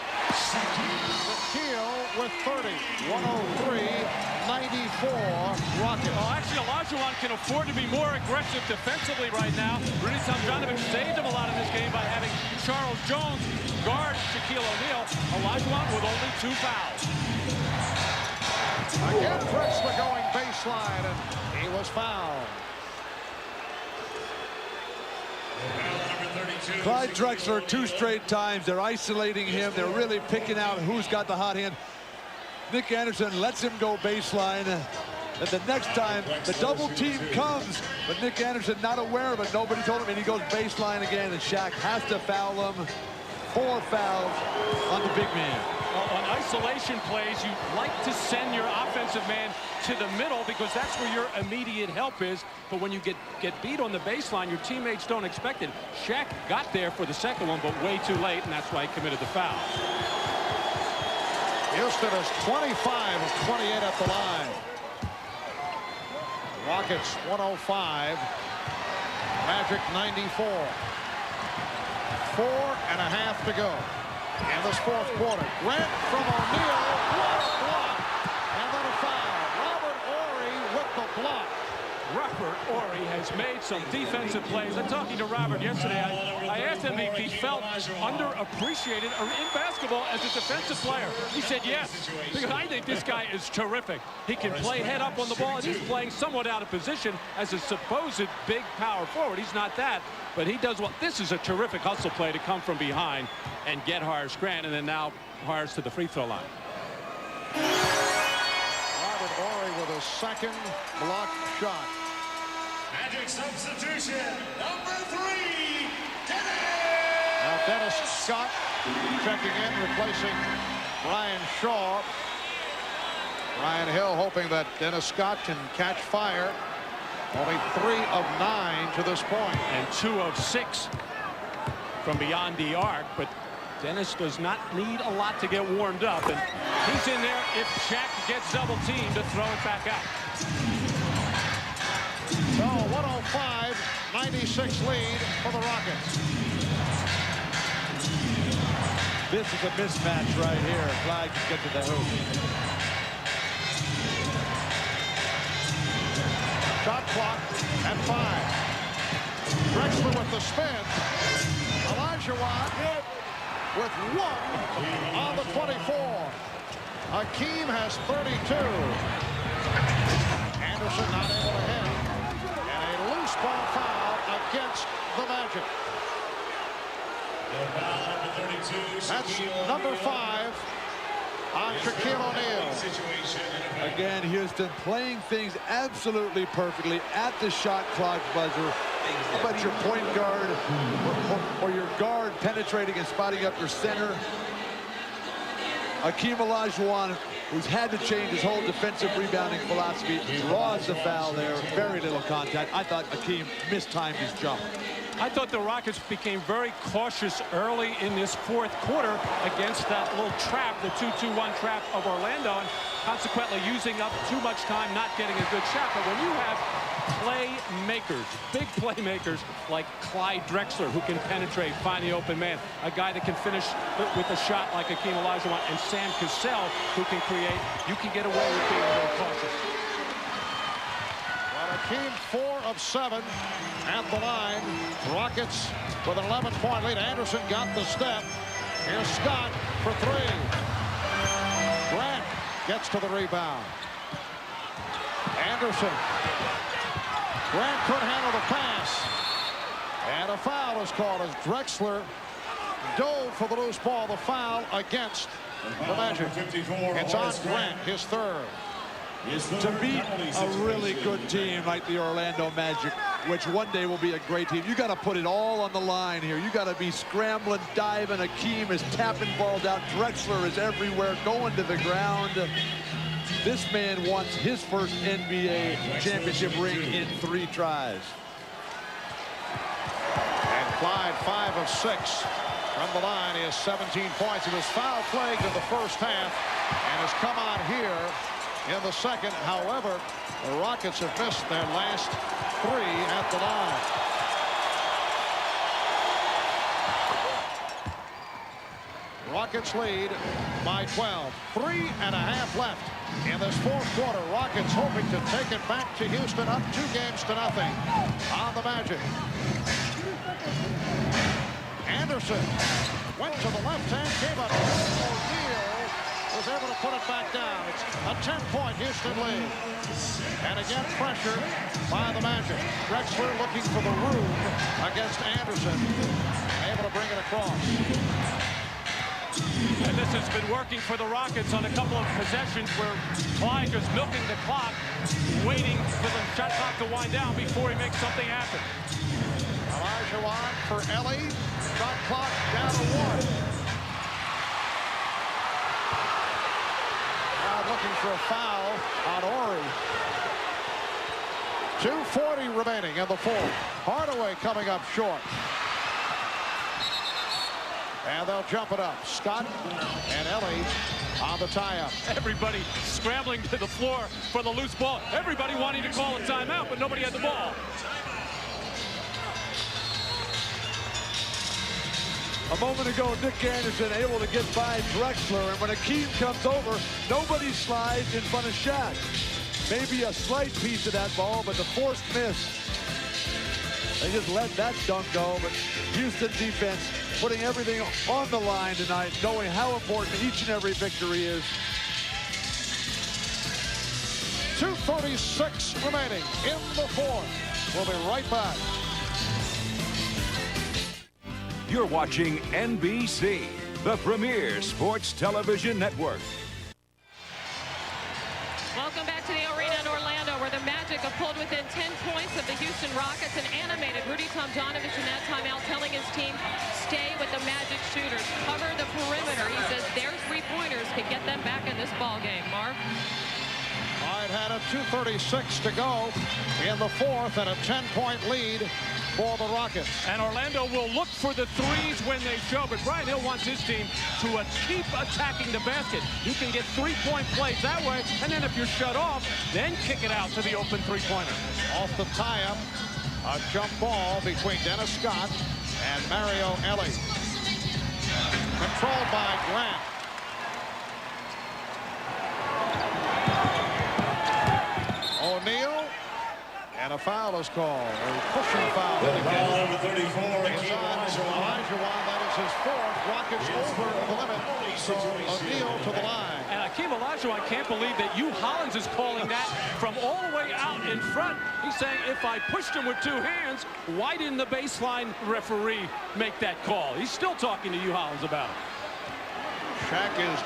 Keel with 30. 103-94, Rockets. Well, actually, Olajuwon can afford to be more aggressive defensively right now. Rudy Tomjanovich saved him a lot in this game by having Charles Jones guard Shaquille O'Neal. Olajuwon with only 2 fouls. Again, Drexler going baseline, and he was fouled. Clyde Drexler 2 straight times. They're isolating him. They're really picking out who's got the hot hand. Nick Anderson lets him go baseline. And the next time, the double team comes, but Nick Anderson not aware of it. Nobody told him, and he goes baseline again, and Shaq has to foul him. 4 fouls on the big man. Well, on isolation plays, you like to send your offensive man to the middle because that's where your immediate help is. But when you get beat on the baseline, your teammates don't expect it. Shaq got there for the second one, but way too late, and that's why he committed the foul. Houston is 25 of 28 at the line. Rockets 105. Magic 94. 4.5 to go in this fourth quarter. Grant from O'Neal. What a block! And then a foul. Robert Horry with the block. Robert Horry has made some defensive plays. I'm talking to Robert yesterday. I asked him if he felt underappreciated or in basketball as a defensive player. He said yes, because I think this guy is terrific. He can play head up on the ball, and he's playing somewhat out of position as a supposed big power forward. He's not that, but he does well. This is a terrific hustle play to come from behind and get Horace Grant, and then now Horace to the free throw line. Robert Horry with a second block shot. Magic substitution, #3, Dennis! Now Dennis Scott checking in, replacing Brian Shaw. Brian Hill hoping that Dennis Scott can catch fire. Only 3 of 9 to this point. And 2 of 6 from beyond the arc, but Dennis does not need a lot to get warmed up, and he's in there if Shaq gets double teamed to throw it back out. So 105-96 lead for the Rockets. This is a mismatch right here. Clyde can get to the hoop. Shot clock at 5. Drexler with the spin. Olajuwon with 1 on the 24. Hakeem has 32. Anderson not able to hit. And a loose ball foul against the Magic. That's number 5 on Shaquille O'Neal. Again, Houston playing things absolutely perfectly at the shot clock buzzer. How about your point guard or your guard penetrating and spotting up your center? Hakeem Olajuwon, who's had to change his whole defensive rebounding philosophy, draws the foul there. Very little contact. I thought Hakeem mistimed his jump. I thought the Rockets became very cautious early in this fourth quarter against that little trap, the 2-2-1 trap of Orlando, and consequently using up too much time, not getting a good shot. But when you have playmakers, big playmakers like Clyde Drexler, who can penetrate, find the open man, a guy that can finish with a shot like Hakeem Olajuwon, and Sam Cassell, who can create, you can get away with being a little cautious. Hakeem 4 of 7 at the line. Rockets with an 11-point lead. Anderson got the step. Here's Scott for 3. Grant gets to the rebound. Anderson. Grant couldn't handle the pass. And a foul is called as Drexler dove for the loose ball. The foul against the Magic. It's on Grant, his 3rd. To beat a really good team like the Orlando Magic, which one day will be a great team, you got to put it all on the line here. You got to be scrambling, diving. Hakeem is tapping balls out. Drexler is everywhere, going to the ground. This man wants his first NBA championship ring in 3 tries. And Clyde 5 of 6 from the line. He has 17 points. He was foul plagued in the first half and has come on here in the second. However, the Rockets have missed their last 3 at the line. Rockets lead by 12. 3.5 left in this fourth quarter. Rockets hoping to take it back to Houston, up 2 games to nothing on the Magic. Anderson went to the left hand, gave up. O'Neal was able to put it back down. It's a 10-point Houston lead. And again, pressure by the Magic. Drexler looking for the room against Anderson. Able to bring it across. And this has been working for the Rockets on a couple of possessions where Clyde is milking the clock, waiting for the shot clock to wind down before he makes something happen. Olajuwon for Ellie. Shot clock down to 1. Now looking for a foul on Ori. 2:40 remaining in the fourth. Hardaway coming up short. And they'll jump it up. Scott and Ellie on the tie-up. Everybody scrambling to the floor for the loose ball. Everybody wanting to call a timeout, but nobody had the ball. A moment ago, Nick Anderson able to get by Drexler, and when Hakeem comes over, nobody slides in front of Shaq. Maybe a slight piece of that ball, but the forced miss. They just let that dunk go, but Houston defense putting everything on the line tonight, knowing how important each and every victory is. 2:36 remaining in the fourth. We'll be right back. You're watching NBC, the premier sports television network. Welcome back to the arena in Orlando, where the Magic have pulled within 10 points of the Houston Rockets. And animated Rudy Tomjanovich in that timeout telling his team, stay with the Magic shooters, cover the perimeter. He says their 3-pointers could get them back in this ball game. Marv? Clyde had a 2:36 to go in the fourth and a 10-point lead for the Rockets. And Orlando will look for the threes when they show, but Brian Hill wants his team to keep attacking the basket. You can get 3-point plays that way, and then if you're shut off, then kick it out to the open 3-pointer. Off the tie-up, a jump ball between Dennis Scott and Mario Ellie. Controlled by Grant. O'Neal, and a foul is called. A pushing foul. Foul number 34, It's on Olajuwon. That is is his fourth. Rockets over the limit. So O'Neal to the line. And Akeem Olajuwon can't believe that Hugh Hollins is calling that from all the way out in front. He's saying, if I pushed him with 2 hands, why didn't the baseline referee make that call? He's still talking to Hugh Hollins about it. Shaq is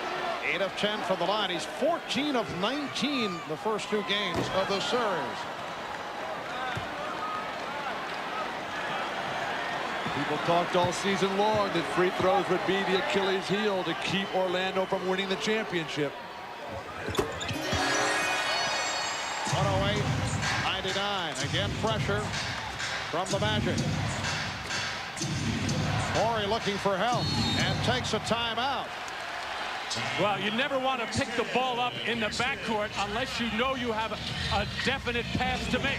8 of 10 from the line. He's 14 of 19 the first 2 games of the series. People talked all season long that free throws would be the Achilles heel to keep Orlando from winning the championship. 108-99. Again, pressure from the Magic. Horry looking for help and takes a timeout. Well, you never want to pick the ball up in the backcourt unless you know you have a definite pass to make.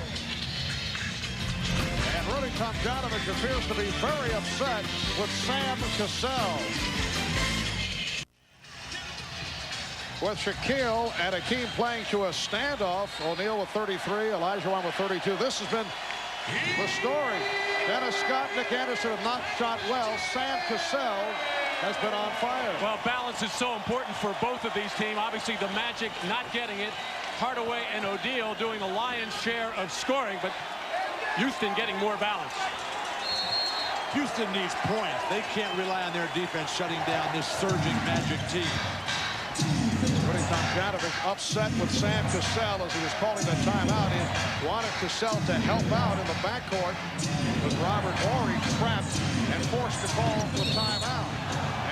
And Rudy Tomjanovich appears to be very upset with Sam Cassell. With Shaquille and Akeem playing to a standoff. O'Neal with 33, Olajuwon with 32. This has been the story. Dennis Scott, Nick Anderson have not shot well. Sam Cassell has been on fire. Well, balance is so important for both of these teams. Obviously, the Magic not getting it. Hardaway and O'Neal doing a lion's share of scoring, but Houston getting more balance. Houston needs points. They can't rely on their defense shutting down this surging Magic team. Rudy Tomjanovich upset with Sam Cassell as he was calling the timeout. He wanted Cassell to help out in the backcourt, but Robert Horry trapped and forced to call the timeout.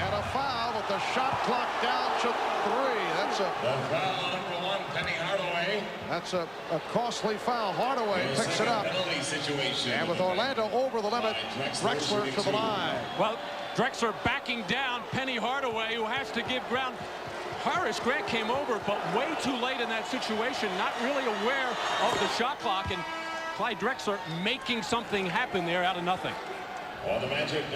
And a foul with the shot clock down to 3. That's a foul number 1, Penny Hardaway. That's a costly foul. Hardaway picks it up. And with Orlando over the limit, Drexler to the line. Well, Drexler backing down Penny Hardaway, who has to give ground. Horace Grant came over, but way too late in that situation, not really aware of the shot clock, and Clyde Drexler making something happen there out of nothing. Well,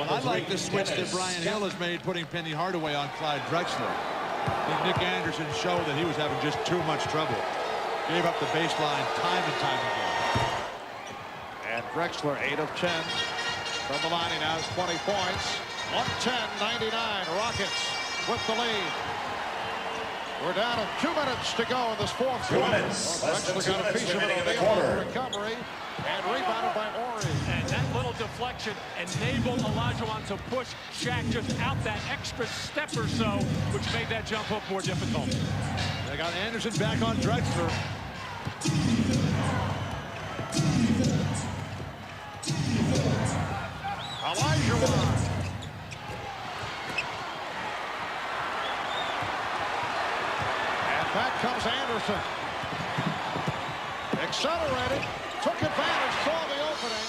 I like the switch that Brian Hill has made, putting Penny Hardaway on Clyde Drexler. I think Nick Anderson showed that he was having just too much trouble. Gave up the baseline time and time again. And Drexler 8 of 10 from the line. He now has 20 points. 110-99. Rockets with the lead. We're down to 2 minutes to go in this fourth quarter. Drexler got a piece of it on the recovery and rebounded by Horry. And that little deflection enabled Olajuwon to push Shaq just out that extra step or so, which made that jump hook more difficult. They got Anderson back on Drexler. Olajuwon. Back comes Anderson. Accelerated, took advantage, saw the opening.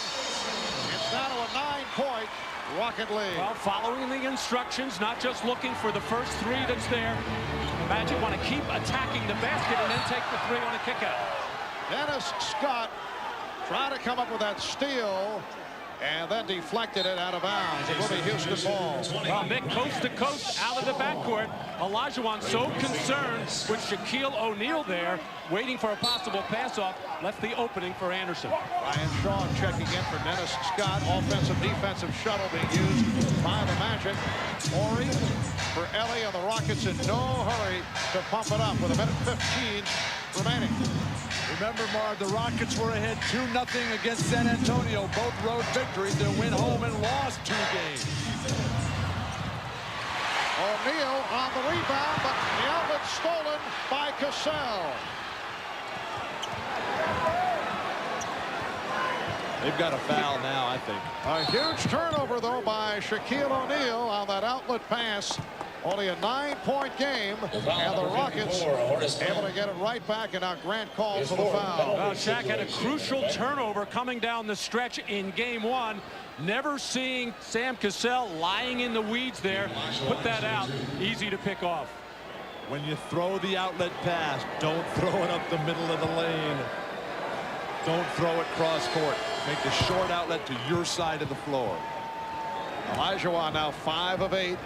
It's now to a 9-point Rocket lead. Well, following the instructions, not just looking for the first 3 that's there. The Magic want to keep attacking the basket and then take the 3 on a kick out. Dennis Scott trying to come up with that steal. And then deflected it out of bounds. It will be Houston ball. Well, Nick, coast to coast out of the backcourt. Olajuwon so concerned with Shaquille O'Neal there, waiting for a possible pass-off, left the opening for Anderson. Ryan Shaw checking in for Dennis Scott. Offensive, defensive shuttle being used by the Magic. Horry for Ellie and the Rockets in no hurry to pump it up with 1:15 remaining. Remember, Marv, the Rockets were ahead 2-0 against San Antonio. Both road victories. They went home and lost 2 games. O'Neal on the rebound, but the outlet stolen by Cassell. They've got a foul now, I think. A huge turnover, though, by Shaquille O'Neal on that outlet pass. Only a 9-point game, and the Rockets able to get it right back, and now Grant calls for the foul. Well, Shaq had a crucial turnover coming down the stretch in game 1. Never seeing Sam Cassell lying in the weeds there. Put that out. Easy to pick off. When you throw the outlet pass, don't throw it up the middle of the lane. Don't throw it cross court. Make the short outlet to your side of the floor. Olajuwon now 5 of 8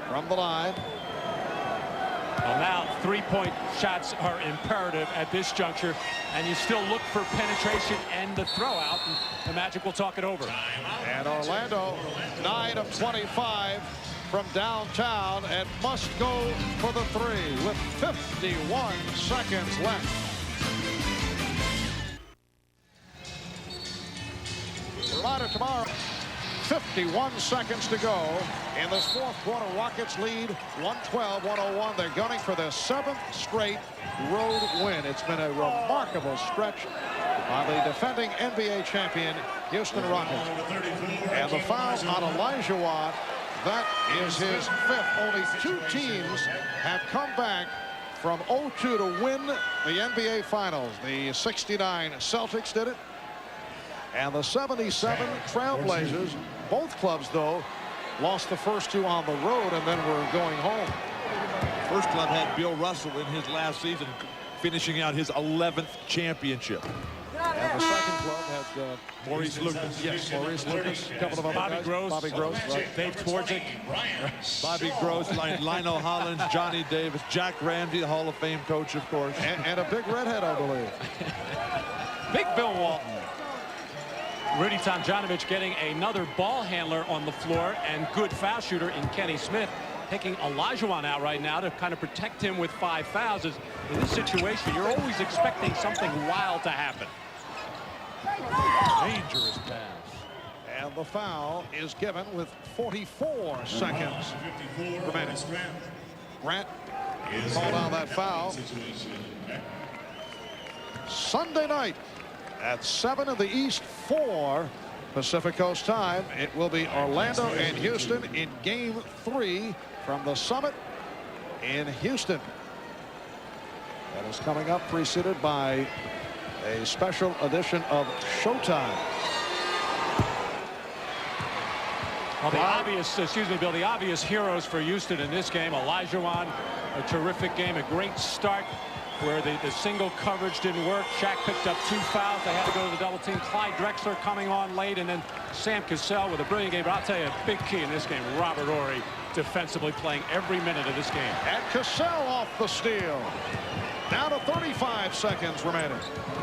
from the line. Well, now three-point shots are imperative at this juncture, and you still look for penetration and the throw out. And the Magic will talk it over. And Orlando, 9 of 25 from downtown, and must go for the three with 51 seconds left. Reminder tomorrow, 51 seconds to go in this fourth quarter. Rockets lead 112-101. They're gunning for their 7th straight road win. It's been a remarkable stretch by the defending NBA champion Houston Rockets. And the foul on Elijah Watt, that is his 5th. Only 2 teams have come back from 0-2 to win the NBA Finals. The 69 Celtics did it, and the 77 Trailblazers. Both clubs, though, lost the first 2 on the road and then were going home. First club had Bill Russell in his last season, finishing out his 11th championship. And the second club had Maurice Lucas. Yes, Maurice Lucas. A couple of other Bobby guys. Gross. Bobby Gross. Right. Dave Twardzik. Bobby Gross, Lionel Hollins, Johnny Davis, Jack Ramsey, the Hall of Fame coach, of course. And a big redhead, I believe. Big Bill Walton. Rudy Tomjanovich getting another ball handler on the floor and good foul shooter in Kenny Smith, taking Olajuwon out right now to kind of protect him with 5 fouls. In this situation, you're always expecting something wild to happen. Dangerous pass. And the foul is given with 44 seconds remaining. Grant called on that foul. Sunday night at 7 in the East, 4 Pacific Coast time. It will be Orlando and Houston in Game 3 from the Summit in Houston. That is coming up, preceded by a special edition of Showtime. Well, the obvious, excuse me, Bill, the obvious heroes for Houston in this game. Olajuwon, a terrific game, a great start where the single coverage didn't work. Shaq picked up 2 fouls. They had to go to the double team. Clyde Drexler coming on late, and then Sam Cassell with a brilliant game. But I'll tell you, a big key in this game, Robert Horry defensively playing every minute of this game. And Cassell off the steal. Down to 35 seconds remaining.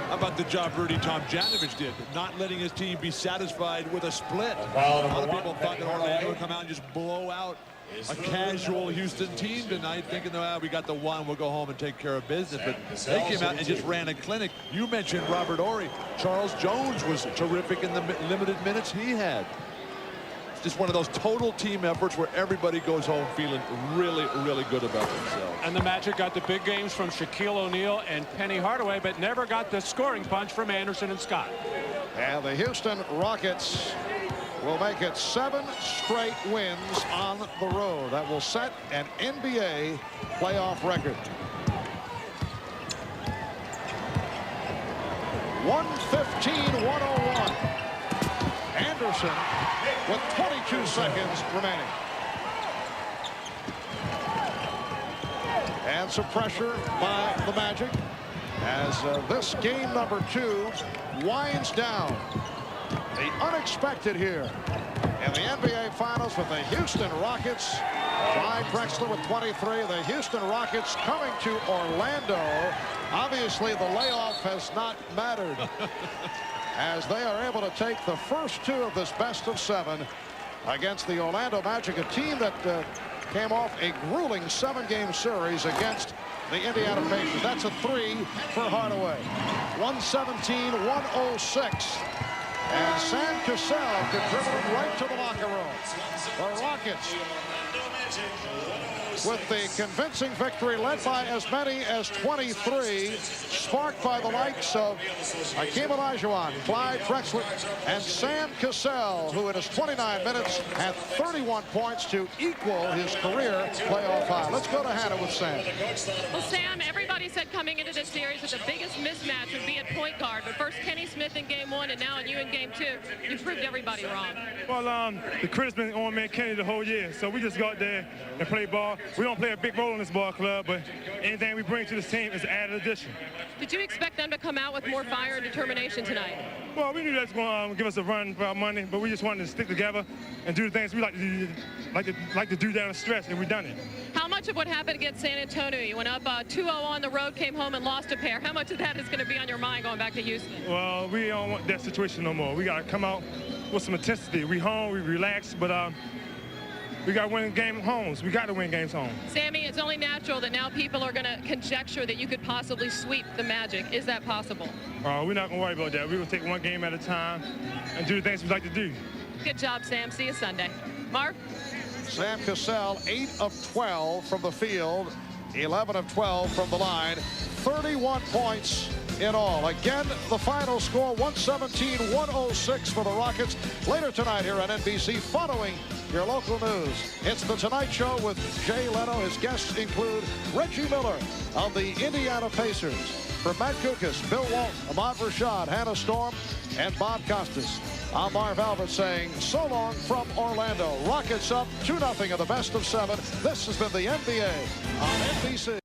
How about the job Rudy Tomjanovich did, not letting his team be satisfied with a split. A lot of people thought that Orlando would come out and just blow out a casual Houston team tonight, thinking, oh, we got the one, we'll go home and take care of business. But they came out and just ran a clinic. You mentioned Robert Horry. Charles Jones was terrific in the limited minutes he had. It's just one of those total team efforts where everybody goes home feeling really, really good about themselves. And the Magic got the big games from Shaquille O'Neal and Penny Hardaway, but never got the scoring punch from Anderson and Scott. And the Houston Rockets will make it 7 straight wins on the road. That will set an NBA playoff record. 115-101. Anderson with 22 seconds remaining. And some pressure by the Magic as this game number 2 winds down. The unexpected here in the NBA Finals with the Houston Rockets. Clyde Drexler with 23. The Houston Rockets coming to Orlando. Obviously, the layoff has not mattered as they are able to take the first 2 of this best of 7 against the Orlando Magic, a team that came off a grueling 7-game series against the Indiana Pacers. That's a 3 for Hardaway. 117-106. And Sam Cassell contributed right to the locker room. The Rockets with the convincing victory led by as many as 23, sparked by the likes of Hakeem Olajuwon, Clyde Drexler, and Sam Cassell, who in his 29 minutes had 31 points to equal his career playoff high. Let's go to Hannah with Sam. Well, Sam, everybody said coming into this series that the biggest mismatch would be at point guard. But first Kenny Smith in game 1 and now you in game 2. You proved everybody wrong. Well, the criticism been on man Kenny the whole year. So we just go out there and play ball. we don't play a big role in this ball club, but anything we bring to this team is an added addition. Did you expect them to come out with more fire and determination tonight? Well, we knew that's going to give us a run for our money, but we just wanted to stick together and do the things we like to do down the stretch, and we've done it. How much of what happened against San Antonio, you went up 2-0 on the road, came home and lost a pair. How much of that is going to be on your mind going back to Houston? Well, we don't want that situation no more. We got to come out with some intensity. We home, we relax, but we got to win game homes. We got to win games home. Sammy, it's only natural that now people are going to conjecture that you could possibly sweep the Magic. Is that possible? We're not going to worry about that. We're going to take one game at a time and do the things we like to do. Good job, Sam. See you Sunday. Marv? Sam Cassell, 8 of 12 from the field, 11 of 12 from the line, 31 points in all. Again, the final score, 117-106 for the Rockets. Later tonight here on NBC, following your local news, it's The Tonight Show with Jay Leno. His guests include Reggie Miller of the Indiana Pacers. From Matt Kukas, Bill Walton, Ahmad Rashad, Hannah Storm, and Bob Costas. I'm Marv Albert saying so long from Orlando. Rockets up 2-0 in the best of 7. This has been the NBA on NBC.